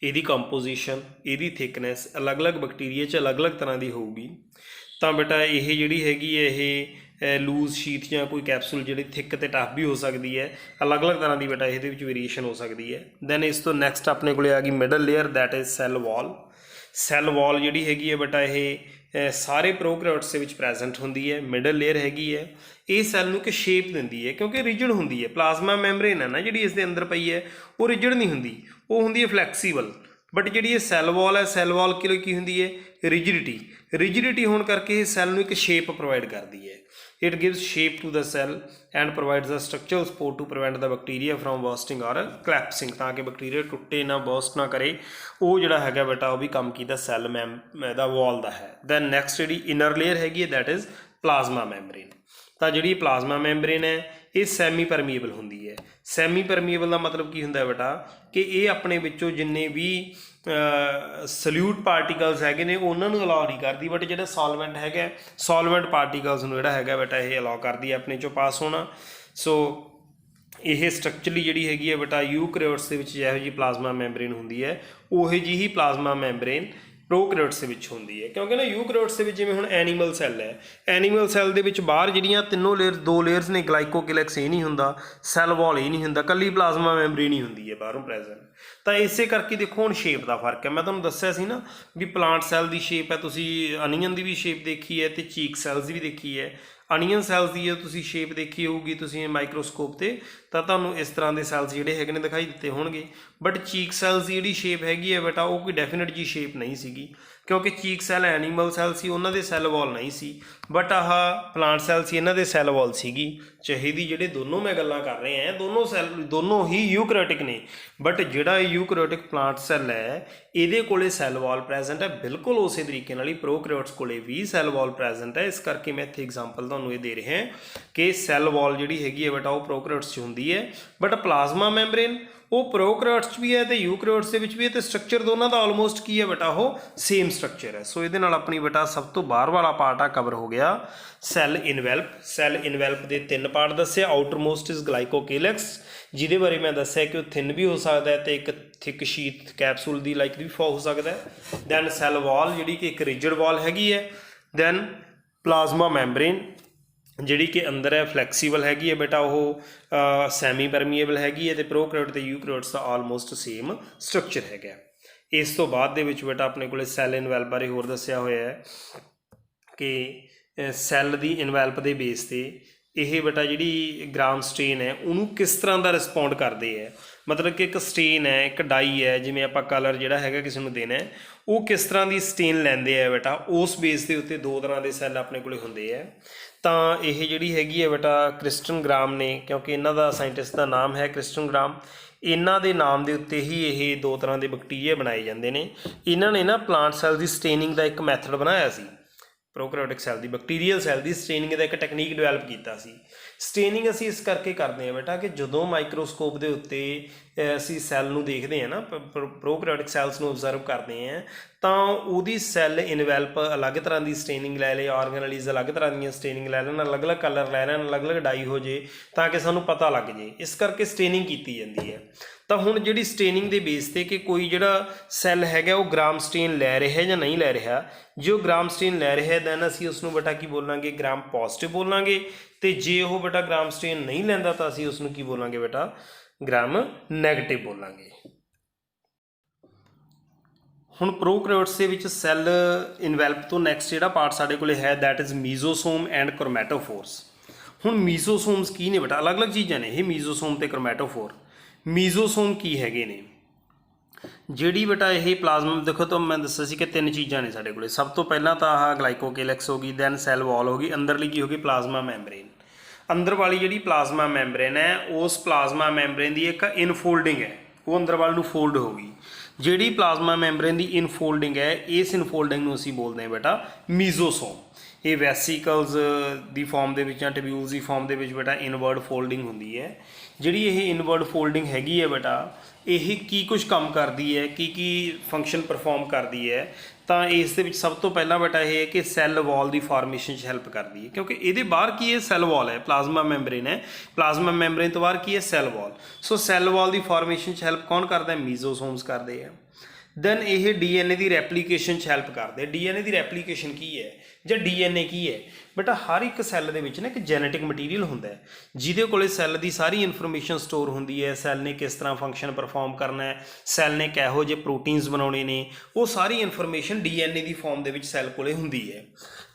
ਇਹਦੀ ਕੰਪੋਜੀਸ਼ਨ, ਇਹਦੀ थिकनेस अलग अलग बैक्टीरिया 'ਚ अलग अलग तरह की होगी। तो बेटा ये जिहड़ी हैगी है ये लूज शीथ या कोई कैप्सूल जी थिक तो टफ भी हो सकती है, अलग अलग तरह की बेटा ये वेरीएशन हो सकती है। दैन इस तो नैक्सट अपने को आ गई middle layer, that is cell wall. Cell wall जी हैगी है बेटा ये सारे प्रोकैरियोट्स के प्रेजेंट होंगी है। मिडल लेयर हैगी है, ये सैल नूं एक शेप दिंदी है, क्योंकि रिजिड होंगी है। प्लाज्मा मैमब्रेन है ना जी इस अंदर पई है, वो रिजिड नहीं होंगी, वो होंगी है फ्लैक्सीबल। बट जी सैल वॉल है, सैल वॉल की होंगी है ਰਿਜਿਡਿਟੀ ਹੋਣ ਕਰਕੇ ਇਹ ਸੈੱਲ ਨੂੰ ਇੱਕ ਸ਼ੇਪ ਪ੍ਰੋਵਾਈਡ ਕਰਦੀ ਹੈ। It gives shape to the cell and provides a structural support to prevent the bacteria from bursting or collapsing, ਤਾਂ ਕਿ ਬੈਕਟੀਰੀਆ ਟੁੱਟੇ ਨਾ, ਬਰਸਟ ਨਾ ਕਰੇ। ਉਹ ਜਿਹੜਾ ਹੈਗਾ ਬੇਟਾ ਉਹ ਵੀ ਕੰਮ ਕੀਤਾ ਸੈੱਲ ਦਾ ਵਾਲ ਦਾ ਹੈ। ਦੈਨ ਨੈਕਸਟ ਜਿਹੜੀ ਇਨਰ ਲੇਅਰ ਹੈਗੀ ਹੈ ਦੈਟ ਇਜ਼ ਪਲਾਜ਼ਮਾ ਮੈਂਬਰੇਨ। ਤਾਂ ਜਿਹੜੀ ਪਲਾਜ਼ਮਾ ਮੈਂਬਰੇਨ ਹੈ ਇਹ ਸੈਮੀ ਪਰਮੀਏਬਲ ਹੁੰਦੀ ਹੈ। ਸੈਮੀ ਪਰਮੀਏਬਲ ਦਾ ਮਤਲਬ ਕੀ ਹੁੰਦਾ ਬੇਟਾ ਕਿ ਇਹ ਆਪਣੇ ਵਿੱਚੋਂ ਜਿੰਨੇ ਵੀ ਸਲਿਊਟ ਪਾਰਟੀਕਲਸ ਹੈਗੇ ਨੇ ਉਹਨਾਂ ਨੂੰ ਅਲਾਉ ਨਹੀਂ ਕਰਦੀ, ਬਟ ਜਿਹੜਾ ਸੋਲਵੈਂਟ ਹੈਗਾ ਸੋਲਵੈਂਟ ਪਾਰਟੀਕਲਸ ਨੂੰ ਜਿਹੜਾ ਹੈਗਾ ਬੇਟਾ ਇਹ ਅਲਾਉ ਕਰਦੀ ਹੈ ਆਪਣੇ ਚੋਂ ਪਾਸ ਹੋਣਾ। ਸੋ ਇਹ ਸਟਰਕਚਰਲੀ ਜਿਹੜੀ ਹੈਗੀ ਹੈ ਬੇਟਾ ਯੂਕੈਰੀਓਟਸ ਦੇ ਵਿੱਚ ਜਿਹੋ ਜਿਹੀ ਪਲਾਜ਼ਮਾ ਮੈਂਬਰੇਨ ਹੁੰਦੀ ਹੈ ਉਹੋ ਜਿਹੀ ਹੀ ਪਲਾਜ਼ਮਾ ਮੈਂਬਰੇਨ ਪ੍ਰੋਕੈਰੀਓਟਸ ਦੇ ਵਿੱਚ ਹੁੰਦੀ ਹੈ। ਕਿਉਂਕਿ ਨਾ ਯੂਕੈਰੀਓਟਸ ਦੇ ਵਿੱਚ ਜਿਵੇਂ ਹੁਣ ਐਨੀਮਲ ਸੈੱਲ ਹੈ, ਐਨੀਮਲ ਸੈੱਲ ਦੇ ਵਿੱਚ ਬਾਹਰ ਜਿਹੜੀਆਂ ਤਿੰਨੋਂ ਲੇਅਰ, 2 ਲੇਅਰਸ ਨੇ, ਗਲਾਈਕੋਕਿਲੈਕਸ ਇਹ ਨਹੀਂ ਹੁੰਦਾ, ਸੈੱਲ ਵਾਲ ਇਹ ਨਹੀਂ ਹੁੰਦਾ, ਕੱਲੀ ਪਲਾਜ਼ਮਾ ਮੈਂਬਰੇਨ ਹੀ ਹੁੰਦੀ ਹੈ ਬਾਹਰੋਂ ਪ੍ਰੈਜ਼ੈਂਟ। ਤਾਂ ਇਸੇ ਕਰਕੇ ਦੇਖੋ ਹੁਣ ਸ਼ੇਪ ਦਾ ਫਰਕ ਹੈ। ਮੈਂ ਤੁਹਾਨੂੰ ਦੱਸਿਆ ਸੀ ਨਾ ਵੀ ਪਲਾਂਟ ਸੈੱਲ ਦੀ ਸ਼ੇਪ ਹੈ, ਤੁਸੀਂ ਅਨੀਅਨ ਦੀ ਵੀ ਸ਼ੇਪ ਦੇਖੀ ਹੈ ਅਤੇ ਚੀਕ ਸੈੱਲਸ ਦੀ ਵੀ ਦੇਖੀ ਹੈ। ਅਨੀਅਨ ਸੈੱਲਸ ਦੀ ਜੇ ਤੁਸੀਂ ਸ਼ੇਪ ਦੇਖੀ ਹੋਊਗੀ ਤੁਸੀਂ ਮਾਈਕਰੋਸਕੋਪ 'ਤੇ ਤਾਂ ਤੁਹਾਨੂੰ ਇਸ ਤਰ੍ਹਾਂ ਦੇ ਸੈੱਲਸ ਜਿਹੜੇ ਹੈਗੇ ਨੇ ਦਿਖਾਈ ਦਿੱਤੇ ਹੋਣਗੇ, ਬਟ ਚੀਕ ਸੈੱਲਸ ਦੀ ਜਿਹੜੀ ਸ਼ੇਪ ਹੈਗੀ ਹੈ ਬੇਟਾ ਉਹ ਕੋਈ ਡੈਫੀਨਿਟ ਜੀ ਸ਼ੇਪ ਨਹੀਂ ਸੀਗੀ, ਕਿਉਂਕਿ ਚੀਕ ਸੈੱਲ ਐਨੀਮਲ ਸੈੱਲ ਸੀ, ਉਹਨਾਂ ਦੇ ਸੈੱਲ ਵਾਲ ਨਹੀਂ ਸੀ, ਬਟ ਆਹ ਪਲਾਂਟ ਸੈੱਲ ਸੀ, ਇਹਨਾਂ ਦੇ ਸੈੱਲ ਵਾਲ ਸੀਗੀ। ਚਾਹੇ ਦੀ ਜਿਹੜੇ ਦੋਨੋਂ ਮੈਂ ਗੱਲਾਂ ਕਰ ਰਹੇ ਹਾਂ ਦੋਨੋਂ ਸੈੱਲ ਦੋਨੋਂ ਹੀ ਯੂਕੈਰੀਓਟਿਕ ਨੇ, ਬਟ ਜਿਹੜਾ ਯੂਕੈਰੀਓਟਿਕ ਪਲਾਂਟ ਸੈੱਲ ਹੈ ਇਹਦੇ ਕੋਲੇ ਸੈੱਲ ਵਾਲ ਪ੍ਰੈਜ਼ੈਂਟ ਹੈ, ਬਿਲਕੁਲ ਉਸੇ ਤਰੀਕੇ ਨਾਲ ਹੀ ਪ੍ਰੋਕੈਰੀਓਟਸ ਕੋਲੇ ਵੀ ਸੈੱਲ ਵਾਲ ਪ੍ਰੈਜ਼ੈਂਟ ਹੈ। ਇਸ ਕਰਕੇ ਮੈਂ ਇੱਥੇ ਐਗਜ਼ਾਮਪਲ ਤੁਹਾਨੂੰ ਇਹ ਦੇ ਰਿਹਾ ਕਿ ਸੈੱਲ ਵਾਲ ਜਿਹੜੀ ਹੈਗੀ ਹੈ ਬੇਟਾ ਉਹ ਪ੍ਰੋਕੈਰੀਓਟਸ 'ਚ ਹੁੰਦੀ ਹੈ, ਬਟ ਪਲਾਜ਼ਮਾ ਮੈਂਬਰੇਨ ਉਹ ਪ੍ਰੋਕੈਰੀਓਟਸ 'ਚ ਵੀ ਹੈ ਅਤੇ ਯੂਕੈਰੀਓਟਸ ਦੇ ਵਿੱਚ ਵੀ ਹੈ, ਅਤੇ ਸਟਰਕਚਰ ਦੋਨਾਂ ਦਾ ਆਲਮੋਸਟ ਕੀ ਹੈ ਬੇਟਾ ਉਹ ਸੇਮ ਸਟਰਕਚਰ ਹੈ। ਸੋ ਇਹਦੇ ਨਾਲ ਆਪਣੀ ਬੇਟਾ ਸਭ ਤੋਂ ਬਾਹਰ ਵਾਲਾ ਪਾਰਟ ਆ ਕਵਰ ਹੋ ਗਿਆ। ਸੈੱਲ ਇਨਵੈਲਪ, ਸੈੱਲ ਇਨਵੈਲਪ ਦੇ 3 ਪਾਰਟ ਦੱਸੇ। ਆਊਟਰ ਮੋਸਟ ਇਜ਼ ਗਲਾਈਕੋਕਿਲੈਕਸ, ਜਿਹਦੇ ਬਾਰੇ ਮੈਂ ਦੱਸਿਆ ਕਿ ਉਹ ਥਿਨ ਵੀ ਹੋ ਸਕਦਾ ਹੈ ਅਤੇ ਇੱਕ ਥਿਕ ਸ਼ੀਟ ਕੈਪਸੂਲ ਦੀ ਲਾਈਕ ਵੀ ਹੋ ਸਕਦਾ ਹੈ। ਦੈਨ ਸੈੱਲ ਵਾਲ ਜਿਹੜੀ ਕਿ ਇੱਕ ਰਿਜਿਡ ਵਾਲ ਹੈਗੀ ਹੈ। ਦੈਨ ਪਲਾਜ਼ਮਾ ਮੈਂਬਰੇਨ ਜਿਹੜੀ ਕਿ ਅੰਦਰ ਹੈ ਫਲੈਕਸੀਬਲ ਹੈਗੀ ਹੈ ਬੇਟਾ, ਉਹ ਸੈਮੀ ਪਰਮੀਏਬਲ ਹੈਗੀ ਹੈ, ਅਤੇ ਪ੍ਰੋਕੈਰੀਓਟ ਅਤੇ ਯੂਕੈਰੀਓਟਸ ਦਾ ਆਲਮੋਸਟ ਸੇਮ ਸਟਰਕਚਰ ਹੈਗਾ। ਇਸ ਤੋਂ ਬਾਅਦ ਦੇ ਵਿੱਚ ਬੇਟਾ ਆਪਣੇ ਕੋਲ ਸੈੱਲ ਇਨਵੈਲਪ ਬਾਰੇ ਹੋਰ ਦੱਸਿਆ ਹੋਇਆ ਹੈ ਕਿ ਸੈੱਲ ਦੀ ਇਨਵੈਲਪ ਦੇ ਬੇਸ 'ਤੇ ਇਹ ਬੇਟਾ ਜਿਹੜੀ ਗ੍ਰਾਮ ਸਟੇਨ ਹੈ ਉਹਨੂੰ ਕਿਸ ਤਰ੍ਹਾਂ ਦਾ ਰਿਸਪੌਂਡ ਕਰਦੇ ਹੈ। ਮਤਲਬ ਕਿ ਇੱਕ ਸਟੇਨ ਹੈ, ਇੱਕ ਡਾਈ ਹੈ, ਜਿਵੇਂ ਆਪਾਂ ਕਲਰ ਜਿਹੜਾ ਹੈਗਾ ਕਿਸੇ ਨੂੰ ਦੇਣਾ ਹੈ, ਉਹ ਕਿਸ ਤਰ੍ਹਾਂ ਦੀ ਸਟੇਨ ਲੈਂਦੇ ਆ ਬੇਟਾ, ਉਸ ਬੇਸ ਦੇ ਉੱਤੇ 2 ਤਰ੍ਹਾਂ ਦੇ ਸੈੱਲ ਆਪਣੇ ਕੋਲ ਹੁੰਦੇ ਹੈ। ਤਾਂ ਇਹ ਜਿਹੜੀ ਹੈਗੀ ਹੈ ਬੇਟਾ ਕ੍ਰਿਸਟਨਗ੍ਰਾਮ ਨੇ, ਕਿਉਂਕਿ ਇਹਨਾਂ ਦਾ ਸਾਇੰਟਿਸਟ ਦਾ ਨਾਮ ਹੈ ਕ੍ਰਿਸਟਨਗ੍ਰਾਮ, ਇਹਨਾਂ ਦੇ ਨਾਮ ਦੇ ਉੱਤੇ ਹੀ ਇਹ 2 ਤਰ੍ਹਾਂ ਦੇ ਬੈਕਟੀਰੀਆ ਬਣਾਏ ਜਾਂਦੇ ਨੇ। ਇਹਨਾਂ ਨੇ ਨਾ ਪਲਾਂਟ ਸੈੱਲ ਦੀ ਸਟੇਨਿੰਗ ਦਾ ਇੱਕ ਮੈਥਡ ਬਣਾਇਆ ਸੀ, ਪ੍ਰੋਕੈਰੀਓਟਿਕ ਸੈੱਲ ਦੀ, ਬੈਕਟੀਰੀਅਲ ਸੈੱਲ ਦੀ ਸਟੇਨਿੰਗ ਦਾ ਇੱਕ ਟੈਕਨੀਕ ਡਿਵੈਲਪ ਕੀਤਾ ਸੀ। ਸਟੇਨਿੰਗ ਅਸੀਂ ਇਸ ਕਰਕੇ ਕਰਦੇ ਹਾਂ ਬੇਟਾ ਕਿ ਜਦੋਂ ਮਾਈਕਰੋਸਕੋਪ ਦੇ ਉੱਤੇ ਅਸੀਂ ਸੈੱਲ ਨੂੰ ਦੇਖਦੇ ਹਾਂ ਨਾ, ਪ੍ਰੋਕੈਰੀਓਟਿਕ ਸੈੱਲਸ ਨੂੰ ਓਬਜ਼ਰਵ ਕਰਦੇ ਹਾਂ, ਤਾਂ ਉਹਦੀ ਸੈੱਲ ਇਨਵੈਲਪ ਅਲੱਗ ਤਰ੍ਹਾਂ ਦੀ ਸਟੇਨਿੰਗ ਲੈ ਲੇ, ਆਰਗੈਨਲੀਜ਼ ਅਲੱਗ ਤਰ੍ਹਾਂ ਦੀਆਂ ਸਟੇਨਿੰਗ ਲੈ ਲੈਣ, ਅਲੱਗ-ਅਲੱਗ ਕਲਰ ਲੈ ਲੈਣ, ਅਲੱਗ-ਅਲੱਗ ਡਾਈ ਹੋ ਜੇ, ਤਾਂ ਕਿ ਸਾਨੂੰ ਪਤਾ ਲੱਗ ਜੇ। ਇਸ ਕਰਕੇ ਸਟੇਨਿੰਗ ਕੀਤੀ ਜਾਂਦੀ ਹੈ। ਤਾਂ ਹੁਣ ਜਿਹੜੀ ਸਟੇਨਿੰਗ ਦੇ ਬੇਸ 'ਤੇ ਕਿ ਕੋਈ ਜਿਹੜਾ ਸੈੱਲ ਹੈਗਾ ਉਹ ਗ੍ਰਾਮ ਸਟੇਨ ਲੈ ਰਿਹਾ ਜਾਂ ਨਹੀਂ ਲੈ ਰਿਹਾ, ਜੇ ਉਹ ਗ੍ਰਾਮ ਸਟੇਨ ਲੈ ਰਿਹਾ ਦੈਨ ਅਸੀਂ ਉਸਨੂੰ ਬੇਟਾ ਕੀ ਬੋਲਾਂਗੇ, ਗ੍ਰਾਮ ਪੋਜ਼ਿਟਿਵ ਬੋਲਾਂਗੇ, ਅਤੇ ਜੇ ਉਹ ਬੇਟਾ ਗ੍ਰਾਮ ਸਟੇਨ ਨਹੀਂ ਲੈਂਦਾ ਤਾਂ ਅਸੀਂ ਉਸਨੂੰ ਕੀ ਬੋਲਾਂਗੇ ਬੇਟਾ, ਗ੍ਰਾਮ ਨੈਗੇਟਿਵ ਬੋਲਾਂਗੇ। ਹੁਣ ਪ੍ਰੋਕੈਰੀਓਟਸ ਦੇ ਵਿੱਚ ਸੈੱਲ ਇਨਵੈਲਪ ਤੋਂ ਨੈਕਸਟ ਜਿਹੜਾ ਪਾਰਟ ਸਾਡੇ ਕੋਲ ਹੈ ਦੈਟ ਇਜ਼ ਮੀਜ਼ੋਸੋਮ ਐਂਡ ਕ੍ਰੋਮੈਟੋਫੋਰਸ। ਹੁਣ ਮੀਜ਼ੋਸੋਮਸ ਕੀ ਨੇ ਬੇਟਾ, ਅਲੱਗ-ਅਲੱਗ ਚੀਜ਼ਾਂ ਨੇ ਇਹ ਮੀਜ਼ੋਸੋਮ ਅਤੇ ਕ੍ਰੋਮੈਟੋਫੋਰ। ਮੀਜ਼ੋਸੋਮ ਕੀ ਹੈਗੇ ਨੇ, ਜਿਹੜੀ ਬੇਟਾ ਇਹ ਪਲਾਜ਼ਮਾ, ਦੇਖੋ ਤਾਂ ਮੈਂ ਦੱਸਿਆ ਸੀ ਕਿ 3 ਚੀਜ਼ਾਂ ਨੇ ਸਾਡੇ ਕੋਲ। ਸਭ ਤੋਂ ਪਹਿਲਾਂ ਤਾਂ ਆਹ ਗਲਾਈਕੋਕਿਲੈਕਸ ਹੋ ਗਈ, ਦੈਨ ਸੈੱਲ ਵਾਲ ਹੋ ਗਈ, ਅੰਦਰਲੀ ਕੀ ਹੋ ਗਈ ਪਲਾਜ਼ਮਾ ਮੈਂਬਰੇਨ। ਅੰਦਰ ਵਾਲੀ ਜਿਹੜੀ ਪਲਾਜ਼ਮਾ ਮੈਂਬਰੇਨ ਹੈ ਉਸ ਪਲਾਜ਼ਮਾ ਮੈਂਬਰੇਨ ਦੀ ਇੱਕ ਇਨਫੋਲਡਿੰਗ ਹੈ, ਉਹ ਅੰਦਰ ਵੱਲ ਨੂੰ ਫੋਲਡ ਹੋ ਗਈ। ਜਿਹੜੀ ਪਲਾਜ਼ਮਾ ਮੈਂਬਰੇਨ ਦੀ ਇਨਫੋਲਡਿੰਗ ਹੈ ਇਸ ਇਨਫੋਲਡਿੰਗ ਨੂੰ ਅਸੀਂ ਬੋਲਦੇ ਹਾਂ ਬੇਟਾ ਮੀਜ਼ੋਸੋਮ। ਇਹ ਵੈਸੀਕਲਸ ਦੀ ਫਾਰਮ ਦੇ ਵਿੱਚ ਜਾਂ ਟਿਬਿਊਲਸ ਦੀ ਫਾਰਮ ਦੇ ਵਿੱਚ ਬੇਟਾ ਇਨਵਰਡ ਫੋਲਡਿੰਗ ਹੁੰਦੀ ਹੈ। ਜਿਹੜੀ ਇਹ ਇਨਵਰਡ ਫੋਲਡਿੰਗ ਹੈਗੀ ਹੈ ਬੇਟਾ, ਇਹ ਕੀ ਕੁਝ ਕੰਮ ਕਰਦੀ ਹੈ, ਕੀ ਫੰਕਸ਼ਨ ਪਰਫੋਰਮ ਕਰਦੀ ਹੈ, ਤਾਂ ਇਸ ਦੇ ਵਿੱਚ ਸਭ ਤੋਂ ਪਹਿਲਾਂ ਬੇਟਾ ਇਹ ਹੈ ਕਿ ਸੈੱਲ ਵਾਲ ਦੀ ਫਾਰਮੇਸ਼ਨ 'ਚ ਹੈਲਪ ਕਰਦੀ ਹੈ, ਕਿਉਂਕਿ ਇਹਦੇ ਬਾਹਰ ਕੀ ਹੈ, ਸੈੱਲ ਵਾਲ ਹੈ, ਪਲਾਜ਼ਮਾ ਮੈਂਬਰੇਨ ਹੈ, ਪਲਾਜ਼ਮਾ ਮੈਂਬਰੇਨ ਤੋਂ ਬਾਹਰ ਕੀ ਹੈ, ਸੈੱਲ ਵਾਲ। ਸੋ ਸੈੱਲ ਵਾਲ ਦੀ ਫਾਰਮੇਸ਼ਨ 'ਚ ਹੈਲਪ ਕੌਣ ਕਰਦਾ ਹੈ, ਮੀਜ਼ੋਸੋਮਸ ਕਰਦੇ ਆ। ਦੈਨ ਇਹ DNA ਦੀ ਰੈਪਲੀਕੇਸ਼ਨ 'ਚ ਹੈਲਪ ਕਰਦੇ। DNA ਦੀ ਰੈਪਲੀਕੇਸ਼ਨ ਕੀ ਹੈ ਜਾਂ DNA ਕੀ ਹੈ ਬੇਟਾ, ਹਰ ਇੱਕ ਸੈੱਲ ਦੇ ਵਿੱਚ ਨਾ ਇੱਕ ਜੈਨੇਟਿਕ ਮਟੀਰੀਅਲ ਹੁੰਦਾ ਹੈ ਜਿਹਦੇ ਕੋਲੇ ਸੈੱਲ ਦੀ ਸਾਰੀ ਇਨਫੋਰਮੇਸ਼ਨ ਸਟੋਰ ਹੁੰਦੀ ਹੈ। ਸੈੱਲ ਨੇ ਕਿਸ ਤਰ੍ਹਾਂ ਫੰਕਸ਼ਨ ਪਰਫੋਰਮ ਕਰਨਾ ਹੈ, ਸੈੱਲ ਨੇ ਕਿਹੋ ਜਿਹੇ ਪ੍ਰੋਟੀਨਸ ਬਣਾਉਣੇ ਨੇ, ਉਹ ਸਾਰੀ ਇਨਫੋਰਮੇਸ਼ਨ DNA ਦੀ ਫਾਰਮ ਦੇ ਵਿੱਚ ਸੈੱਲ ਕੋਲੇ ਹੁੰਦੀ ਹੈ।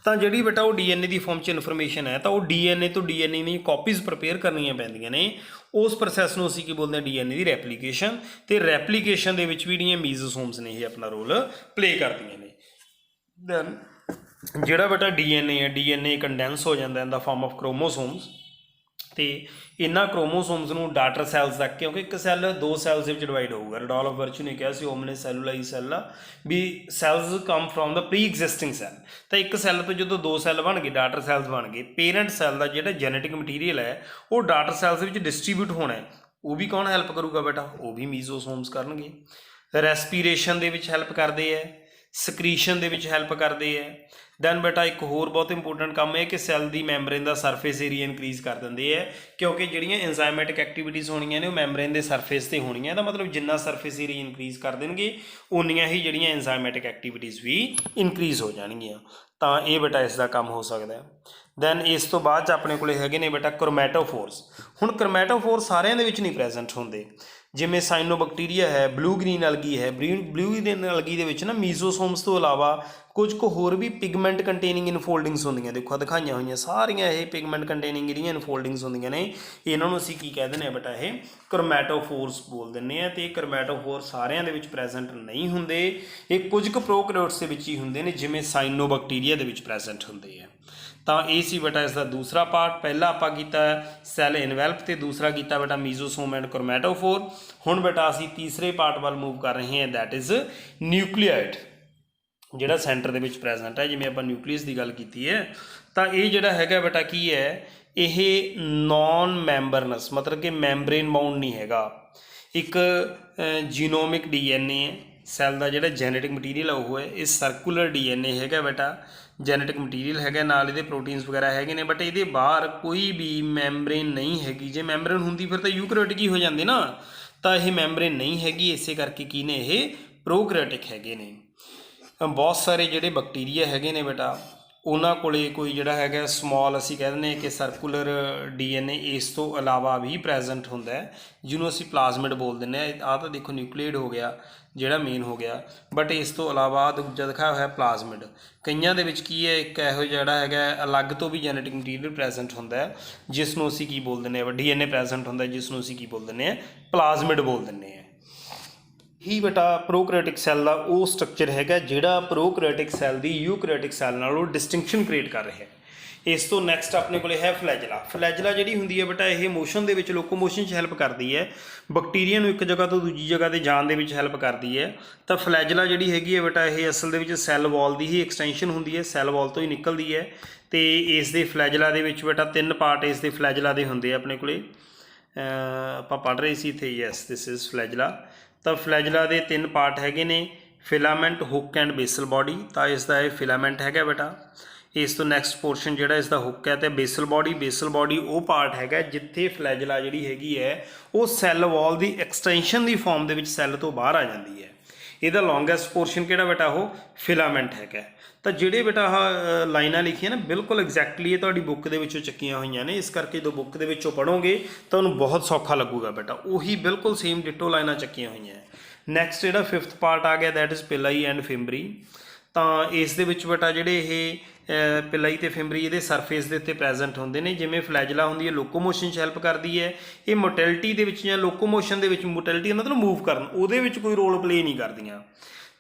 ਤਾਂ ਜਿਹੜੀ ਬੇਟਾ ਉਹ DNA ਦੀ ਫਾਰਮ 'ਚ ਇਨਫੋਰਮੇਸ਼ਨ ਹੈ ਤਾਂ ਉਹ DNA ਤੋਂ DNA ਦੀਆਂ ਕਾਪੀਜ਼ ਪ੍ਰਪੇਅਰ ਕਰਨੀਆਂ ਪੈਂਦੀਆਂ ਨੇ। ਉਸ ਪ੍ਰੋਸੈਸ ਨੂੰ ਅਸੀਂ ਕੀ ਬੋਲਦੇ ਹਾਂ, DNA ਦੀ ਰੈਪਲੀਕੇਸ਼ਨ। ਅਤੇ ਰੈਪਲੀਕੇਸ਼ਨ ਦੇ ਵਿੱਚ ਵੀ ਜਿਹੜੀਆਂ ਮੀਜ਼ੋਸੋਮਸ ਨੇ ਇਹ ਆਪਣਾ ਰੋਲ ਪਲੇ ਕਰਦੀਆਂ ਨੇ। ਦੈਨ ਜਿਹੜਾ ਬੇਟਾ ਡੀਐਨਏ ਹੈ, ਡੀਐਨਏ ਕੰਡੈਂਸ ਹੋ ਜਾਂਦਾ ਇਨ ਦਾ ਫਾਰਮ ਆਫ ਕ੍ਰੋਮੋਸੋਮਸ, ਤੇ ਇਹਨਾਂ ਕ੍ਰੋਮੋਸੋਮਸ ਨੂੰ ਡਾਟਰ ਸੈਲਸ ਤੱਕ, ਕਿਉਂਕਿ ਇੱਕ ਸੈੱਲ ਦੋ ਸੈਲਸ ਦੇ ਵਿੱਚ ਡਿਵਾਈਡ ਹੋਊਗਾ। ਰਡੋਲਫ ਵਰਚੂ ਨੇ ਕਿਹਾ ਸੀ ਓਮਨੇ ਸੈਲੂਲਾਈ ਸੈੱਲ ਆ ਵੀ cells come from the pre existing cell. ਤਾਂ ਇੱਕ ਸੈੱਲ ਤੋਂ ਜਦੋਂ ਦੋ ਸੈੱਲ ਬਣ ਗਏ, ਡਾਟਰ ਸੈਲਸ ਬਣ ਗਏ, ਪੇਰੈਂਟ ਸੈੱਲ ਦਾ ਜਿਹੜਾ ਜੈਨੇਟਿਕ ਮਟੀਰੀਅਲ ਹੈ ਉਹ ਡਾਟਰ ਸੈਲਸ ਵਿੱਚ ਡਿਸਟਰੀਬਿਊਟ ਹੋਣਾ ਹੈ। ਉਹ ਵੀ ਕੌਣ ਹੈਲਪ ਕਰੂਗਾ ਬੇਟਾ? ਉਹ ਵੀ ਮੀਜ਼ੋਸੋਮਸ ਕਰਨਗੇ। ਰੈਸਪੀਰੇਸ਼ਨ ਦੇ ਵਿੱਚ ਹੈਲਪ ਕਰਦੇ ਹੈ, ਸਕਰੀਸ਼ਨ ਦੇ ਵਿੱਚ ਹੈਲਪ ਕਰਦੇ ਹੈ। ਦੈਨ ਬੇਟਾ ਇੱਕ ਹੋਰ ਬਹੁਤ ਇੰਪੋਰਟੈਂਟ ਕੰਮ ਹੈ ਕਿ ਸੈੱਲ ਦੀ ਮੈਂਬਰੇਨ ਦਾ ਸਰਫੇਸ ਏਰੀਆ ਇਨਕਰੀਜ਼ ਕਰ ਦਿੰਦੇ ਹੈ, ਕਿਉਂਕਿ ਜਿਹੜੀਆਂ ਐਂਜ਼ਾਈਮੈਟਿਕ ਐਕਟੀਵਿਟੀਜ਼ ਹੋਣੀਆਂ ਨੇ ਉਹ ਮੈਂਬਰੇਨ ਦੇ ਸਰਫੇਸ 'ਤੇ ਹੋਣੀਆਂ। ਇਹਦਾ ਮਤਲਬ ਜਿੰਨਾ ਸਰਫੇਸ ਏਰੀਆ ਇਨਕਰੀਜ਼ ਕਰ ਦੇਣਗੇ ਉਨੀਆਂ ਹੀ ਜਿਹੜੀਆਂ ਐਂਜ਼ਾਈਮੈਟਿਕ ਐਕਟੀਵਿਟੀਜ਼ ਵੀ ਇਨਕਰੀਜ਼ ਹੋ ਜਾਣਗੀਆਂ। ਤਾਂ ਇਹ ਬੇਟਾ ਇਸ ਦਾ ਕੰਮ ਹੋ ਸਕਦਾ। ਦੈਨ ਇਸ ਤੋਂ ਬਾਅਦ 'ਚ ਆਪਣੇ ਕੋਲ ਹੈਗੇ ਨੇ ਬੇਟਾ ਕ੍ਰੋਮੈਟੋਫੋਰਸ। ਹੁਣ ਕ੍ਰੋਮੈਟੋਫੋਰ ਸਾਰਿਆਂ ਦੇ ਵਿੱਚ ਨਹੀਂ ਪ੍ਰੈਜ਼ੈਂਟ ਹੁੰਦੇ, ਜਿਵੇਂ ਸਾਈਨੋਬੈਕਟੀਰੀਆ ਹੈ, ਬਲੂ ਗ੍ਰੀਨ ਐਲਗੀ ਹੈ। ਬਲੂ ਗ੍ਰੀਨ ਐਲਗੀ ਦੇ ਵਿੱਚ ਨਾ ਮੀਜ਼ੋਸੋਮਸ ਤੋਂ ਇਲਾਵਾ ਕੁਝ ਕੁ ਹੋਰ ਵੀ ਪਿਗਮੈਂਟ ਕੰਟੇਨਿੰਗ ਇਨਫੋਲਡਿੰਗਸ ਹੁੰਦੀਆਂ। ਦੇਖੋ ਦਿਖਾਈਆਂ ਹੋਈਆਂ ਸਾਰੀਆਂ ਇਹ ਪਿਗਮੈਂਟ ਕੰਟੇਨਿੰਗ ਜਿਹੜੀਆਂ ਇਨਫੋਲਡਿੰਗਸ ਹੁੰਦੀਆਂ ਨੇ, ਇਹਨਾਂ ਨੂੰ ਅਸੀਂ ਕੀ ਕਹਿ ਦਿੰਦੇ ਹਾਂ ਬੇਟਾ? ਇਹ ਕ੍ਰੋਮੈਟੋਫੋਰਸ ਬੋਲ ਦਿੰਦੇ ਹਾਂ। ਅਤੇ ਇਹ ਕ੍ਰੋਮੈਟੋਫੋਰ ਸਾਰਿਆਂ ਦੇ ਵਿੱਚ ਪ੍ਰੈਜ਼ੈਂਟ ਨਹੀਂ ਹੁੰਦੇ, ਇਹ ਕੁਝ ਕੁ ਪ੍ਰੋਕੈਰੀਓਟਸ ਦੇ ਵਿੱਚ ਹੀ ਹੁੰਦੇ ਨੇ, ਜਿਵੇਂ ਸਾਈਨੋਬੈਕਟੀਰੀਆ ਦੇ ਵਿੱਚ ਪ੍ਰੈਜ਼ੈਂਟ ਹੁੰਦੇ ਆ। ਤਾਂ ਇਹ ਸੀ ਬੇਟਾ ਇਸ ਦਾ ਦੂਸਰਾ ਪਾਰਟ। ਪਹਿਲਾ ਆਪਾਂ ਕੀਤਾ ਸੈੱਲ ਇਨਵੈਲਪ ਅਤੇ ਦੂਸਰਾ ਕੀਤਾ ਬੇਟਾ ਮੀਜ਼ੋਸੋਮ ਐਂਡ ਕ੍ਰੋਮੈਟੋਫੋਰ। ਹੁਣ ਬੇਟਾ ਅਸੀਂ ਤੀਸਰੇ ਪਾਰਟ ਵੱਲ ਮੂਵ ਕਰ ਰਹੇ ਹਾਂ, ਦੈਟ ਇਜ਼ ਨਿਊਕਲੀਆਇਡ, ਜਿਹੜਾ ਸੈਂਟਰ ਦੇ ਵਿੱਚ ਪ੍ਰੈਜ਼ੈਂਟ ਹੈ। ਜਿਵੇਂ ਆਪਾਂ ਨਿਊਕਲੀਅਸ ਦੀ ਗੱਲ ਕੀਤੀ ਹੈ, ਤਾਂ ਇਹ ਜਿਹੜਾ ਹੈਗਾ ਬੇਟਾ ਕੀ ਹੈ? ਇਹ ਨੌਨ ਮੈਂਬਰਨਸ, ਮਤਲਬ ਕਿ ਮੈਂਬਰੇਨ ਬਾਉਂਡ ਨਹੀਂ ਹੈਗਾ। ਇੱਕ ਜੀਨੋਮਿਕ ਡੀਐਨਏ ਹੈ, ਸੈੱਲ ਦਾ ਜਿਹੜਾ ਜੈਨੇਟਿਕ ਮਟੀਰੀਅਲ ਉਹ ਹੈ। ਇਹ ਸਰਕੂਲਰ ਡੀਐਨਏ ਹੈਗਾ ਬੇਟਾ, ਜੈਨੇਟਿਕ ਮਟੀਰੀਅਲ ਹੈਗਾ, ਨਾਲ ਇਹਦੇ ਪ੍ਰੋਟੀਨਸ ਵਗੈਰਾ ਹੈਗੇ ਨੇ, ਬਟ ਇਹਦੇ ਬਾਹਰ ਕੋਈ ਵੀ ਮੈਂਬਰੇਨ ਨਹੀਂ ਹੈਗੀ। ਜੇ ਮੈਂਬਰੇਨ ਹੁੰਦੀ ਫਿਰ ਤਾਂ ਯੂਕੈਰੀਓਟਿਕ ਹੀ ਹੋ ਜਾਂਦੇ ਨਾ, ਤਾਂ ਇਹ ਮੈਂਬਰੇਨ ਨਹੀਂ ਹੈਗੀ, ਇਸੇ ਕਰਕੇ ਕੀ ਨੇ? ਇਹ ਪ੍ਰੋਕੈਰੀਓਟਿਕ ਹੈਗੇ ਨੇ। ਬਹੁਤ ਸਾਰੇ ਜਿਹੜੇ ਬੈਕਟੀਰੀਆ ਹੈਗੇ ਨੇ ਬੇਟਾ, ਉਹਨਾਂ ਕੋਲੇ ਕੋਈ ਜਿਹੜਾ ਹੈਗਾ ਸਮਾਲ, ਅਸੀਂ ਕਹਿ ਦਿੰਦੇ ਹਾਂ ਕਿ ਸਰਕੂਲਰ ਡੀਐਨਏ ਇਸ ਤੋਂ ਇਲਾਵਾ ਵੀ ਪ੍ਰੈਜ਼ੈਂਟ ਹੁੰਦਾ ਹੈ, ਜਿਹਨੂੰ ਅਸੀਂ ਪਲਾਜ਼ਮਿਡ ਬੋਲ ਦਿੰਦੇ ਹਾਂ। ਆਹ ਤਾਂ ਦੇਖੋ ਨਿਊਕਲੀਏਡ ਹੋ ਗਿਆ ਜਿਹੜਾ ਮੇਨ ਹੋ ਗਿਆ, ਬਟ ਇਸ ਤੋਂ ਇਲਾਵਾ ਦੂਜਾ ਦਿਖਾਇਆ ਹੋਇਆ ਪਲਾਜ਼ਮਿਡ। ਕਈਆਂ ਦੇ ਵਿੱਚ ਕੀ ਹੈ, ਇੱਕ ਇਹੋ ਜਿਹੜਾ ਹੈਗਾ ਅਲੱਗ ਤੋਂ ਵੀ ਜੈਨੇਟਿਕ ਮਟੀਰੀਅਲ ਪ੍ਰੈਜ਼ੈਂਟ ਹੁੰਦਾ ਹੈ, ਜਿਸ ਨੂੰ ਅਸੀਂ ਕੀ ਬੋਲ ਦਿੰਦੇ ਹਾਂ? ਡੀਐਨਏ ਪ੍ਰੈਜ਼ੈਂਟ ਹੁੰਦਾ, ਜਿਸ ਨੂੰ ਅਸੀਂ ਕੀ ਬੋਲ ਦਿੰਦੇ ਹਾਂ? ਪਲਾਜ਼ਮਿਡ ਬੋਲ ਦਿੰਦੇ ਹਾਂ। ਹੀ ਬੇਟਾ ਪ੍ਰੋਕੈਰੀਓਟਿਕ ਸੈੱਲ ਦਾ ਉਹ ਸਟਰਕਚਰ ਹੈਗਾ ਜਿਹੜਾ ਪ੍ਰੋਕੈਰੀਓਟਿਕ ਸੈੱਲ ਦੀ ਯੂਕੈਰੀਓਟਿਕ ਸੈੱਲ ਨਾਲੋਂ ਡਿਸਟਿੰਕਸ਼ਨ ਕ੍ਰੀਏਟ ਕਰ ਰਿਹਾ ਹੈ। ਇਸ ਤੋਂ ਨੈਕਸਟ ਆਪਣੇ ਕੋਲੇ ਹੈ ਫਲੈਜਲਾ। ਫਲੈਜਲਾ ਜਿਹੜੀ ਹੁੰਦੀ ਹੈ ਬੇਟਾ, ਇਹ ਮੋਸ਼ਨ ਦੇ ਵਿੱਚ, ਲੋਕੋਮੋਸ਼ਨ 'ਚ ਹੈਲਪ ਕਰਦੀ ਹੈ, ਬੈਕਟੀਰੀਆ ਨੂੰ ਇੱਕ ਜਗ੍ਹਾ ਤੋਂ ਦੂਜੀ ਜਗ੍ਹਾ 'ਤੇ ਜਾਣ ਦੇ ਵਿੱਚ ਹੈਲਪ ਕਰਦੀ ਹੈ। ਤਾਂ ਫਲੈਜਲਾ ਜਿਹੜੀ ਹੈਗੀ ਹੈ ਬੇਟਾ, ਇਹ ਅਸਲ ਦੇ ਵਿੱਚ ਸੈੱਲ ਵਾਲ ਦੀ ਹੀ ਐਕਸਟੈਂਸ਼ਨ ਹੁੰਦੀ ਹੈ, ਸੈੱਲ ਵਾਲ ਤੋਂ ਹੀ ਨਿਕਲਦੀ ਹੈ। ਅਤੇ ਇਸ ਦੇ ਫਲੈਜਲਾ ਦੇ ਵਿੱਚ ਬੇਟਾ 3 ਪਾਰਟ ਇਸ ਦੇ ਫਲੈਜਲਾ ਦੇ ਹੁੰਦੇ ਆ ਆਪਣੇ ਕੋਲੇ। ਆਪਾਂ ਪੜ੍ਹ ਰਹੇ ਸੀ ਇੱਥੇ, ਯੈਸ ਦਿਸ ਇਜ਼ ਫਲੈਜਲਾ। ਤਾਂ ਫਲੈਜਲਾ ਦੇ 3 ਪਾਰਟ ਹੈਗੇ ਨੇ, filament, hook and basal body. ਤਾਂ ਇਸ ਦਾ ਇਹ ਫਿਲਾਮੈਂਟ ਹੈਗਾ ਬੇਟਾ। ਇਸ ਤੋਂ ਨੈਕਸਟ ਪੋਰਸ਼ਨ ਜਿਹੜਾ ਇਸ ਦਾ ਹੁੱਕ ਹੈ, ਅਤੇ ਬੇਸਲ ਬਾਡੀ। ਬੇਸਲ ਬਾਡੀ ਉਹ ਪਾਰਟ ਹੈਗਾ ਜਿੱਥੇ ਫਲੈਜਲਾ ਜਿਹੜੀ ਹੈਗੀ ਹੈ ਉਹ ਸੈੱਲ ਵਾਲ ਦੀ ਐਕਸਟੈਂਸ਼ਨ ਦੀ ਫਾਰਮ ਦੇ ਵਿੱਚ ਸੈੱਲ ਤੋਂ ਬਾਹਰ ਆ ਜਾਂਦੀ ਹੈ। ਇਹਦਾ ਲੌਂਗੈਸਟ ਪੋਰਸ਼ਨ ਕਿਹੜਾ ਬੇਟਾ? ਉਹ ਫਿਲਾਮੈਂਟ ਹੈਗਾ। ਤਾਂ ਜਿਹੜੇ ਬੇਟਾ ਆਹ ਲਾਈਨਾਂ ਲਿਖੀਆਂ ਨਾ, ਬਿਲਕੁਲ ਐਗਜ਼ੈਕਟਲੀ ਇਹ ਤੁਹਾਡੀ ਬੁੱਕ ਦੇ ਵਿੱਚੋਂ ਚੱਕੀਆਂ ਹੋਈਆਂ ਨੇ, ਇਸ ਕਰਕੇ ਜਦੋਂ ਬੁੱਕ ਦੇ ਵਿੱਚੋਂ ਪੜ੍ਹੋਗੇ ਤਾਂ ਉਹਨੂੰ ਬਹੁਤ ਸੌਖਾ ਲੱਗੂਗਾ ਬੇਟਾ। ਉਹੀ ਬਿਲਕੁਲ ਸੇਮ ਡਿਟੋ ਲਾਈਨਾਂ ਚੱਕੀਆਂ ਹੋਈਆਂ। ਨੈਕਸਟ ਜਿਹੜਾ 5th ਪਾਰਟ ਆ ਗਿਆ, ਦੈਟ ਇਜ਼ ਪਿਲਾਈ ਐਂਡ ਫਿੰਬਰੀ। ਤਾਂ ਇਸ ਦੇ ਵਿੱਚ ਬੇਟਾ ਜਿਹੜੇ ਇਹ ਪਿਲਾਈ ਅਤੇ ਫਿੰਬਰੀ ਇਹਦੇ ਸਰਫੇਸ ਦੇ ਉੱਤੇ ਪ੍ਰੈਜ਼ੈਂਟ ਹੁੰਦੇ ਨੇ। ਜਿਵੇਂ ਫਲੈਜਲਾ ਹੁੰਦੀ ਹੈ ਲੋਕੋਮੋਸ਼ਨ 'ਚ ਹੈਲਪ ਕਰਦੀ ਹੈ, ਇਹ ਮੋਟੈਲਿਟੀ ਦੇ ਵਿੱਚ ਜਾਂ ਲੋਕੋਮੋਸ਼ਨ ਦੇ ਵਿੱਚ, ਮੋਟੈਲਿਟੀ ਮਤਲਬ ਮੂਵ ਕਰਨ, ਉਹਦੇ ਵਿੱਚ ਕੋਈ ਰੋਲ ਪਲੇ ਨਹੀਂ ਕਰਦੀਆਂ।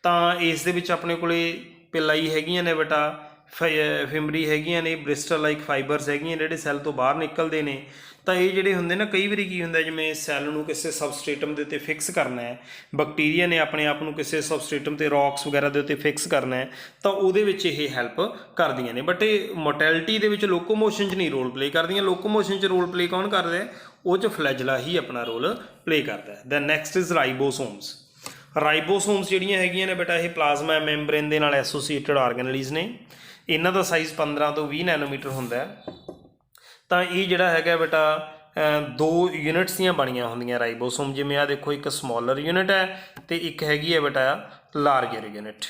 ਤਾਂ ਇਸ ਦੇ ਵਿੱਚ ਆਪਣੇ ਕੋਲੇ ਪਿਲਾਈ ਹੈਗੀਆਂ ਨੇ ਬੇਟਾ, ਫਿੰਬਰੀ ਹੈਗੀਆਂ ਨੇ, ਬ੍ਰਿਸਟਲ ਲਾਈਕ ਫਾਈਬਰਸ ਹੈਗੀਆਂ ਜਿਹੜੇ ਸੈੱਲ ਤੋਂ ਬਾਹਰ ਨਿਕਲਦੇ ਨੇ। ਤਾਂ ਇਹ ਜਿਹੜੇ ਹੁੰਦੇ ਨਾ, ਕਈ ਵਾਰੀ ਕੀ ਹੁੰਦਾ, ਜਿਵੇਂ ਸੈੱਲ ਨੂੰ ਕਿਸੇ ਸਬਸਟ੍ਰੇਟਮ ਦੇ ਉੱਤੇ ਫਿਕਸ ਕਰਨਾ ਹੈ, ਬੈਕਟੀਰੀਆ ਨੇ ਆਪਣੇ ਆਪ ਨੂੰ ਕਿਸੇ ਸਬਸਟ੍ਰੇਟਮ 'ਤੇ ਰੌਕਸ ਵਗੈਰਾ ਦੇ ਉੱਤੇ ਫਿਕਸ ਕਰਨਾ ਹੈ, ਤਾਂ ਉਹਦੇ ਵਿੱਚ ਇਹ ਹੈਲਪ ਕਰਦੀਆਂ ਨੇ। ਬਟ ਇਹ ਮੋਟੈਲਿਟੀ ਦੇ ਵਿੱਚ ਲੋਕੋਮੋਸ਼ਨ 'ਚ ਨਹੀਂ ਰੋਲ ਪਲੇ ਕਰਦੀਆਂ। ਲੋਕੋਮੋਸ਼ਨ 'ਚ ਰੋਲ ਪਲੇ ਕੌਣ ਕਰਦਾ ਹੈ? ਉਹ 'ਚ ਫਲੈਜਲਾ ਹੀ ਆਪਣਾ ਰੋਲ ਪਲੇ ਕਰਦਾ ਹੈ। Then next is ribosomes. Ribosomes ਜਿਹੜੀਆਂ ਹੈਗੀਆਂ ਨੇ ਬੇਟਾ, ਇਹ ਪਲਾਜ਼ਮਾ ਮੈਂਬਰੇਨ ਦੇ ਨਾਲ ਐਸੋਸੀਏਟਡ ਆਰਗੈਨਲੀਜ਼ ਨੇ। ਇਹਨਾਂ ਦਾ ਸਾਈਜ਼ 15 ਤੋਂ 20 ਨੈਨੋਮੀਟਰ ਹੁੰਦਾ ਹੈ। ਤਾਂ ਇਹ ਜਿਹੜਾ ਹੈਗਾ ਬੇਟਾ 2 ਯੂਨਿਟਸ ਦੀਆਂ ਬਣੀਆਂ ਹੁੰਦੀਆਂ ਰਾਈਬੋਸੋਮ। ਜਿਵੇਂ ਆ ਦੇਖੋ, ਇੱਕ ਸਮੋਲਰ ਯੂਨਿਟ ਹੈ ਅਤੇ ਇੱਕ ਹੈਗੀ ਹੈ ਬੇਟਾ ਲਾਰਜਰ ਯੂਨਿਟ।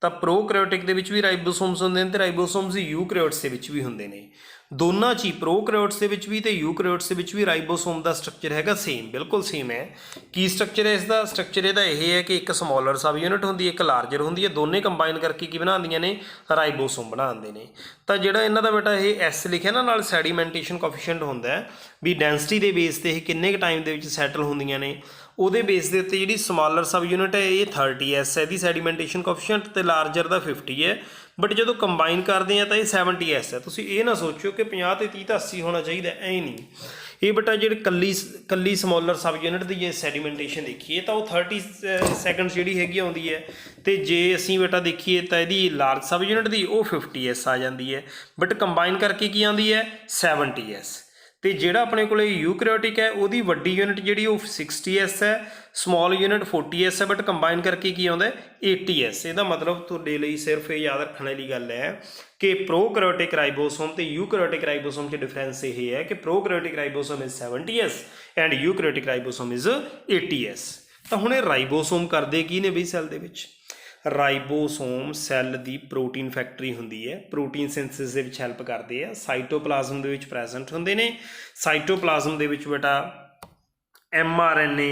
ਤਾਂ ਪ੍ਰੋਕੈਰੀਓਟਿਕ ਦੇ ਵਿੱਚ ਵੀ ਰਾਈਬੋਸੋਮਸ ਹੁੰਦੇ ਨੇ, ਅਤੇ ਰਾਈਬੋਸੋਮਸ ਯੂਕੈਰੀਓਟਸ ਦੇ ਵਿੱਚ ਵੀ ਹੁੰਦੇ ਨੇ। ਦੋਨਾਂ 'ਚ ਹੀ, ਪ੍ਰੋਕੈਰੀਓਟਸ ਦੇ ਵਿੱਚ ਵੀ ਅਤੇ ਯੂਕੈਰੀਓਟਸ ਦੇ ਵਿੱਚ ਵੀ ਰਾਈਬੋਸੋਮ ਦਾ ਸਟਰਕਚਰ ਹੈਗਾ ਸੇਮ, ਬਿਲਕੁਲ ਸੇਮ ਹੈ। ਕੀ ਸਟਰਕਚਰ ਹੈ ਇਸ ਦਾ? ਸਟਰਕਚਰ ਇਹਦਾ ਇਹ ਹੈ ਕਿ ਇੱਕ ਸਮੋਲਰ ਸਬ ਯੂਨਿਟ ਹੁੰਦੀ ਹੈ, ਇੱਕ ਲਾਰਜਰ ਹੁੰਦੀ ਹੈ, ਦੋਨੇ ਕੰਬਾਈਨ ਕਰਕੇ ਕੀ ਬਣਾਉਂਦੀਆਂ ਨੇ? ਰਾਈਬੋਸੋਮ ਬਣਾਉਂਦੇ ਨੇ। ਤਾਂ ਜਿਹੜਾ ਇਹਨਾਂ ਦਾ ਬੇਟਾ ਇਹ ਐਸ ਲਿਖਿਆ ਨਾ, ਨਾਲ ਸੈਡੀਮੈਂਟੇਸ਼ਨ ਕੋਫੀਸ਼ੀਐਂਟ ਹੁੰਦਾ ਹੈ, ਵੀ ਡੈਂਸਿਟੀ ਦੇ ਬੇਸ 'ਤੇ ਇਹ ਕਿੰਨੇ ਕੁ ਟਾਈਮ ਦੇ ਵਿੱਚ ਸੈਟਲ ਹੁੰਦੀਆਂ ਨੇ, ਉਹਦੇ ਬੇਸ ਦੇ ਉੱਤੇ ਜਿਹੜੀ ਸਮਾਲਰ ਸਬ ਯੂਨਿਟ ਹੈ ਇਹ 30 ਐਸ ਹੈ ਇਹਦੀ ਸੈਡੀਮੈਂਟੇਸ਼ਨ ਕੋਫੀਸ਼ੀਐਂਟ, ਅਤੇ ਲਾਰਜਰ ਦਾ 50 ਹੈ। ਬਟ ਜਦੋਂ ਕੰਬਾਈਨ ਕਰਦੇ ਆ ਤਾਂ ਇਹ 70s ਹੈ। ਤੁਸੀਂ ਇਹ ਨਾ ਸੋਚੋ ਕਿ 50 ਤੇ 30 ਤਾਂ 80 ਹੋਣਾ ਚਾਹੀਦਾ, ਐ ਨਹੀਂ। ਇਹ ਬੇਟਾ ਜਿਹੜੇ ਕੱਲੀ ਸਮੋਲਰ ਸਬ ਯੂਨਿਟ ਦੀ ਜੇ ਸੈਡੀਮੈਂਟੇਸ਼ਨ ਦੇਖੀਏ ਤਾਂ ਉਹ 30 ਸੈਕਿੰਡਸ ਜਿਹੜੀ ਹੈਗੀ ਆਉਂਦੀ ਹੈ, ਅਤੇ ਜੇ ਅਸੀਂ ਬੇਟਾ ਦੇਖੀਏ ਤਾਂ ਇਹਦੀ ਲਾਰਜ ਸਬ ਯੂਨਿਟ ਦੀ ਉਹ 50s ਆ ਜਾਂਦੀ ਹੈ, ਬਟ ਕੰਬਾਈਨ ਕਰਕੇ ਕੀ ਆਉਂਦੀ ਹੈ 70s। ਅਤੇ ਜਿਹੜਾ ਆਪਣੇ ਕੋਲ ਯੂਕੈਰੀਓਟਿਕ ਹੈ ਉਹਦੀ ਵੱਡੀ ਯੂਨਿਟ ਜਿਹੜੀ ਉਹ 60s ਹੈ, ਸਮੋਲ ਯੂਨਿਟ 40s ਹੈ, ਬਟ ਕੰਬਾਈਨ ਕਰਕੇ ਕੀ ਆਉਂਦਾ 80s। ਇਹਦਾ ਮਤਲਬ ਤੁਹਾਡੇ ਲਈ ਸਿਰਫ ਇਹ ਯਾਦ ਰੱਖਣ ਵਾਲੀ ਗੱਲ ਹੈ ਕਿ ਪ੍ਰੋਕੈਰੀਓਟਿਕ ਰਾਈਬੋਸੋਮ ਤੇ ਯੂਕੈਰੀਓਟਿਕ ਰਾਈਬੋਸੋਮ 'ਚ ਡਿਫਰੈਂਸ ਇਹ ਹੈ ਕਿ prokaryotic ribosome is 70s and eukaryotic ribosome is 80s। ਤਾਂ ਹੁਣ ਇਹ ਰਾਈਬੋਸੋਮ ਕਰਦੇ ਕੀ ਨੇ ਬਈ ਸੈੱਲ ਦੇ ਵਿੱਚ? ਰਾਈਬੋਸੋਮ ਸੈੱਲ ਦੀ ਪ੍ਰੋਟੀਨ ਫੈਕਟਰੀ ਹੁੰਦੀ ਹੈ, ਪ੍ਰੋਟੀਨ ਸਿੰਥਸਿਸ ਦੇ ਵਿੱਚ ਹੈਲਪ ਕਰਦੇ ਆ, ਸਾਈਟੋਪਲਾਜ਼ਮ ਦੇ ਵਿੱਚ ਪ੍ਰੈਜ਼ੈਂਟ ਹੁੰਦੇ ਨੇ। ਸਾਈਟੋਪਲਾਜ਼ਮ ਦੇ ਵਿੱਚ ਬੇਟਾ mRNA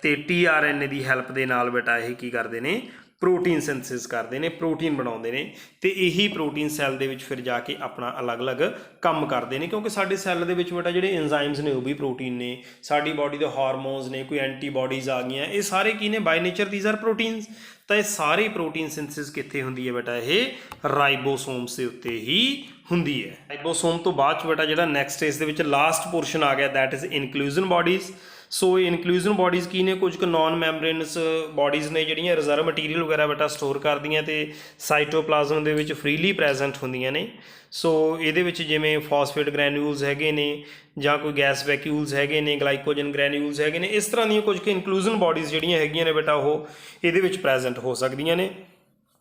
ਤੇ tRNA ਦੀ ਹੈਲਪ ਦੇ ਨਾਲ ਬੇਟਾ ਇਹ ਕੀ ਕਰਦੇ ਨੇ ਪ੍ਰੋਟੀਨ ਸਿੰਥਸਿਸ ਕਰਦੇ ਨੇ, ਪ੍ਰੋਟੀਨ ਬਣਾਉਂਦੇ ਨੇ, ਅਤੇ ਇਹੀ ਪ੍ਰੋਟੀਨ ਸੈੱਲ ਦੇ ਵਿੱਚ ਫਿਰ ਜਾ ਕੇ ਆਪਣਾ ਅਲੱਗ-ਅਲੱਗ ਕੰਮ ਕਰਦੇ ਨੇ, ਕਿਉਂਕਿ ਸਾਡੇ ਸੈੱਲ ਦੇ ਵਿੱਚ ਬੇਟਾ ਜਿਹੜੇ ਐਂਜ਼ਾਈਮਸ ਨੇ ਉਹ ਵੀ ਪ੍ਰੋਟੀਨ ਨੇ, ਸਾਡੀ ਬਾਡੀ ਦੇ ਹਾਰਮੋਨਸ ਨੇ, ਕੋਈ ਐਂਟੀਬਾਡੀਜ਼ ਆ ਗਈਆਂ, ਇਹ ਸਾਰੇ ਕੀ ਨੇ by nature these are proteins. ਤਾਂ ਇਹ ਸਾਰੀ ਪ੍ਰੋਟੀਨ ਸਿੰਥਸਿਸ ਕਿੱਥੇ ਹੁੰਦੀ ਹੈ ਬੇਟਾ? ਇਹ ਰਾਈਬੋਸੋਮਸ ਦੇ ਉੱਤੇ ਹੀ ਹੁੰਦੀ ਹੈ। ਰਾਈਬੋਸੋਮ ਤੋਂ ਬਾਅਦ 'ਚ ਬੇਟਾ ਜਿਹੜਾ ਨੈਕਸਟ ਇਸ ਦੇ ਵਿੱਚ ਲਾਸਟ ਪੋਰਸ਼ਨ ਆ ਗਿਆ that is inclusion bodies. So inclusion bodies ਕੀ ਨੇ? ਕੁਝ ਕੁ ਨੋਨ ਮੈਂਬਰੇਨਸ ਬਾਡੀਜ਼ ਨੇ ਜਿਹੜੀਆਂ ਰਿਜ਼ਰਵ ਮਟੀਰੀਅਲ ਵਗੈਰਾ ਬੇਟਾ ਸਟੋਰ ਕਰਦੀਆਂ ਅਤੇ ਸਾਈਟੋਪਲਾਜ਼ਮ ਦੇ ਵਿੱਚ ਫਰੀਲੀ ਪ੍ਰੈਜ਼ੈਂਟ ਹੁੰਦੀਆਂ ਨੇ। ਸੋ ਇਹਦੇ ਵਿੱਚ ਜਿਵੇਂ ਫਾਸਫੇਟ ਗ੍ਰੈਨੂਲਸ ਹੈਗੇ ਨੇ ਜਾਂ ਕੋਈ ਗੈਸ ਵੈਕਿਊਲਸ ਹੈਗੇ ਨੇ, ਗਲਾਈਕੋਜਨ ਗ੍ਰੈਨੂਲਸ ਹੈਗੇ ਨੇ, ਇਸ ਤਰ੍ਹਾਂ ਦੀਆਂ ਕੁਝ ਕੁ ਇਨਕਲੂਜਨ ਬਾਡੀਜ਼ ਜਿਹੜੀਆਂ ਹੈਗੀਆਂ ਨੇ ਬੇਟਾ ਉਹ ਇਹਦੇ ਵਿੱਚ ਪ੍ਰੈਜ਼ੈਂਟ ਹੋ ਸਕਦੀਆਂ ਨੇ।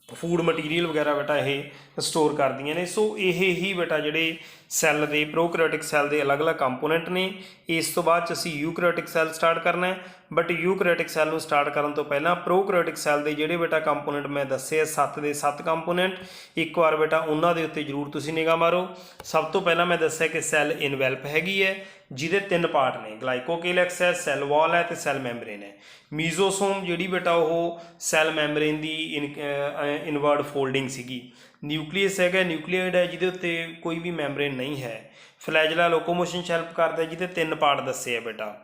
ਫੂਡ ਮਟੀਰੀਅਲ ਵਗੈਰਾ ਬੇਟਾ ਇਹ ਸਟੋਰ ਕਰਦੀਆਂ ਨੇ। ਸੋ ਇਹ ਹੀ ਬੇਟਾ ਜਿਹੜੇ ਸੈੱਲ ਦੇ ਪ੍ਰੋਕੈਰੀਓਟਿਕ ਸੈੱਲ ਦੇ ਅਲੱਗ-ਅਲੱਗ ਕੰਪੋਨੈਂਟ ਨੇ। ਇਸ ਤੋਂ ਬਾਅਦ 'ਚ ਅਸੀਂ ਯੂਕੈਰੀਓਟਿਕ ਸੈੱਲ ਸਟਾਰਟ ਕਰਨਾ ਹੈ, ਬਟ ਯੂਕੈਰੀਓਟਿਕ ਸੈੱਲ ਨੂੰ ਸਟਾਰਟ ਕਰਨ ਤੋਂ ਪਹਿਲਾਂ ਪ੍ਰੋਕੈਰੀਓਟਿਕ ਸੈੱਲ ਦੇ ਜਿਹੜੇ ਬੇਟਾ ਕੰਪੋਨੈਂਟ ਮੈਂ ਦੱਸੇ 7 ਦੇ 7 ਕੰਪੋਨੈਂਟ, ਇੱਕ ਵਾਰ ਬੇਟਾ ਉਹਨਾਂ ਦੇ ਉੱਤੇ ਜ਼ਰੂਰ ਤੁਸੀਂ ਨਿਗਾਹ ਮਾਰੋ। ਸਭ ਤੋਂ ਪਹਿਲਾਂ ਮੈਂ ਦੱਸਿਆ ਕਿ ਸੈੱਲ ਇਨਵੈਲਪ ਹੈਗੀ ਹੈ ਜਿਹਦੇ 3 ਪਾਰਟ ਨੇ, ਗਲਾਈਕੋਕੇਲੈਕਸ ਹੈ, ਸੈੱਲ ਵਾਲ ਹੈ ਅਤੇ ਸੈੱਲ ਮੈਂਬਰੇਨ ਹੈ। ਮੀਜ਼ੋਸੋਮ ਜਿਹੜੀ ਬੇਟਾ ਉਹ ਸੈੱਲ ਮੈਂਬਰੇਨ ਦੀ ਇਨਵਰਡ ਫੋਲਡਿੰਗ ਸੀਗੀ। ਨਿਊਕਲੀਅਸ ਹੈਗਾ, ਨਿਊਕਲੀਆਇਡ ਹੈ ਜਿਹਦੇ ਉੱਤੇ ਕੋਈ ਵੀ ਮੈਂਬਰੇਨ ਨਹੀਂ ਹੈ। ਫਲੈਜਲਾ ਲੋਕੋਮੋਸ਼ਨ 'ਚ ਹੈਲਪ ਕਰਦਾ ਜਿਹਦੇ 3 ਪਾਰਟ ਦੱਸੇ ਆ ਬੇਟਾ।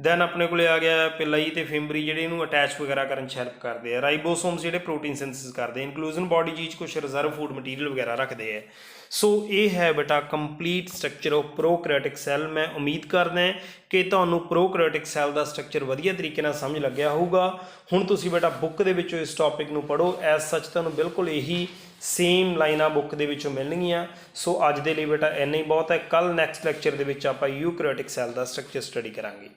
ਦੈਨ ਆਪਣੇ ਕੋਲ ਆ ਗਿਆ ਪਿਲਾਈ ਅਤੇ ਫਿੰਬਰੀ ਜਿਹੜੇ ਇਹਨੂੰ ਅਟੈਚ ਵਗੈਰਾ ਕਰਨ 'ਚ ਹੈਲਪ ਕਰਦੇ ਆ। ਰਾਈਬੋਸੋਮਸ ਜਿਹੜੇ ਪ੍ਰੋਟੀਨ ਸਿੰਥਸਿਸ ਕਰਦੇ, ਇਨਕਲੂਜਨ ਬਾਡੀ ਚੀਜ਼ ਕੁਛ ਰਿਜ਼ਰਵ ਫੂਡ ਮਟੀਰੀਅਲ ਵਗੈਰਾ ਰੱਖਦੇ ਹੈ। ਸੋ ਇਹ ਹੈ ਬੇਟਾ ਕੰਪਲੀਟ ਸਟਰਕਚਰ ਆਫ ਪ੍ਰੋਕੈਰੀਓਟਿਕ ਸੈੱਲ। ਮੈਂ ਉਮੀਦ ਕਰਦਾ ਕਿ ਤੁਹਾਨੂੰ ਪ੍ਰੋਕੈਰੀਓਟਿਕ ਸੈੱਲ ਦਾ ਸਟਰਕਚਰ ਵਧੀਆ ਤਰੀਕੇ ਨਾਲ ਸਮਝ ਲੱਗਿਆ ਹੋਊਗਾ। ਹੁਣ ਤੁਸੀਂ ਬੇਟਾ ਬੁੱਕ ਦੇ ਵਿੱਚੋਂ ਇਸ ਟੌਪਿਕ ਨੂੰ ਪੜ੍ਹੋ। ਐਜ਼ ਸੱਚ ਤੁਹਾਨੂੰ ਬਿਲਕੁਲ ਇਹੀ ਸੇਮ ਲਾਈਨਾਂ ਬੁੱਕ ਦੇ ਵਿੱਚੋਂ ਮਿਲਣਗੀਆਂ। ਸੋ ਅੱਜ ਦੇ ਲਈ ਬੇਟਾ ਇੰਨਾ ਹੀ ਬਹੁਤ ਹੈ। ਕੱਲ੍ਹ ਨੈਕਸਟ ਲੈਕਚਰ ਦੇ ਵਿੱਚ ਆਪਾਂ ਯੂਕੈਰੀਓਟਿਕ ਸੈੱਲ ਦਾ ਸਟਰਕਚਰ ਸਟੱਡੀ ਕਰਾਂਗੇ।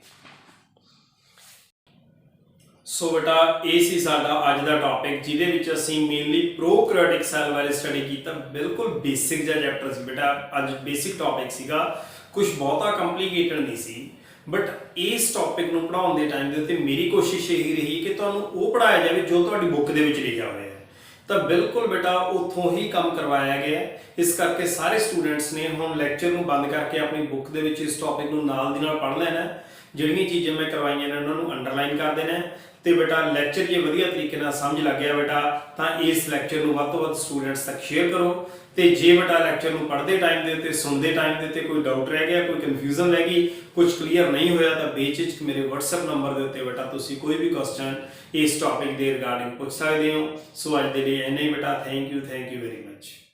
ਸੋ ਬੇਟਾ ਇਹ ਸੀ ਸਾਡਾ ਅੱਜ ਦਾ ਟੌਪਿਕ ਜਿਹਦੇ ਵਿੱਚ ਅਸੀਂ ਮੇਨਲੀ ਪ੍ਰੋਕੈਰੀਓਟਿਕ ਸੈੱਲ ਬਾਰੇ ਸਟੱਡੀ ਕੀਤਾ। ਬਿਲਕੁਲ ਬੇਸਿਕ ਜਿਹਾ ਚੈਪਟਰ ਸੀ ਬੇਟਾ, ਅੱਜ ਬੇਸਿਕ ਟੌਪਿਕ ਸੀਗਾ, ਕੁਝ ਬਹੁਤਾ ਕੰਪਲੀਕੇਟਡ ਨਹੀਂ ਸੀ। ਬਟ ਇਸ ਟੌਪਿਕ ਨੂੰ ਪੜ੍ਹਾਉਣ ਦੇ ਟਾਈਮ ਦੇ ਉੱਤੇ ਮੇਰੀ ਕੋਸ਼ਿਸ਼ ਇਹੀ ਰਹੀ ਕਿ ਤੁਹਾਨੂੰ ਉਹ ਪੜ੍ਹਾਇਆ ਜਾਵੇ ਜੋ ਤੁਹਾਡੀ ਬੁੱਕ ਦੇ ਵਿੱਚ ਲਿਖਿਆ ਹੋਇਆ ਹੈ। ਤਾਂ ਬਿਲਕੁਲ ਬੇਟਾ ਉੱਥੋਂ ਹੀ ਕੰਮ ਕਰਵਾਇਆ ਗਿਆ। ਇਸ ਕਰਕੇ ਸਾਰੇ ਸਟੂਡੈਂਟਸ ਨੇ ਹੁਣ ਲੈਕਚਰ ਨੂੰ ਬੰਦ ਕਰਕੇ ਆਪਣੀ ਬੁੱਕ ਦੇ ਵਿੱਚ ਇਸ ਟੌਪਿਕ ਨੂੰ ਨਾਲ ਦੀ ਨਾਲ ਪੜ੍ਹ ਲੈਣਾ। ਜਿਹੜੀਆਂ ਚੀਜ਼ਾਂ ਮੈਂ ਕਰਵਾਈਆਂ ਨੇ ਉਹਨਾਂ ਨੂੰ ਅੰਡਰਲਾਈਨ ਕਰ ਦੇਣਾ। ਤੇ ਬੇਟਾ ਲੈਕਚਰ ਜੇ ਵਧੀਆ ਤਰੀਕੇ ਨਾਲ ਸਮਝ ਲੱਗ ਗਿਆ ਬੇਟਾ ਤਾਂ ਇਸ ਲੈਕਚਰ ਨੂੰ ਵੱਧ ਤੋਂ ਵੱਧ ਸਟੂਡੈਂਟਸ ਤੱਕ ਸ਼ੇਅਰ ਕਰੋ। ਤੇ ਜੇ ਬੇਟਾ ਲੈਕਚਰ ਨੂੰ ਪੜ੍ਹਦੇ ਟਾਈਮ ਦੇ ਉੱਤੇ, ਸੁਣਦੇ ਟਾਈਮ ਦੇ ਉੱਤੇ ਕੋਈ ਡਾਊਟ ਰਹਿ ਗਿਆ, ਕੋਈ ਕਨਫਿਊਜ਼ਨ ਰਹਿ ਗਈ, ਕੁਝ ਕਲੀਅਰ ਨਹੀਂ ਹੋਇਆ ਤਾਂ ਬੇਝਿਜਕ ਮੇਰੇ WhatsApp ਨੰਬਰ ਦੇ ਉੱਤੇ ਬੇਟਾ ਤੁਸੀਂ ਕੋਈ ਵੀ ਕੁਐਸਚਨ ਇਸ ਟੌਪਿਕ ਦੇ ਰਿਗਾਰਡਿੰਗ ਪੁੱਛ ਸਕਦੇ ਹੋ। ਸੋ ਅੱਜ ਦੇ ਲਈ ਇੰਨਾ ਹੀ ਬੇਟਾ। Thank you very much.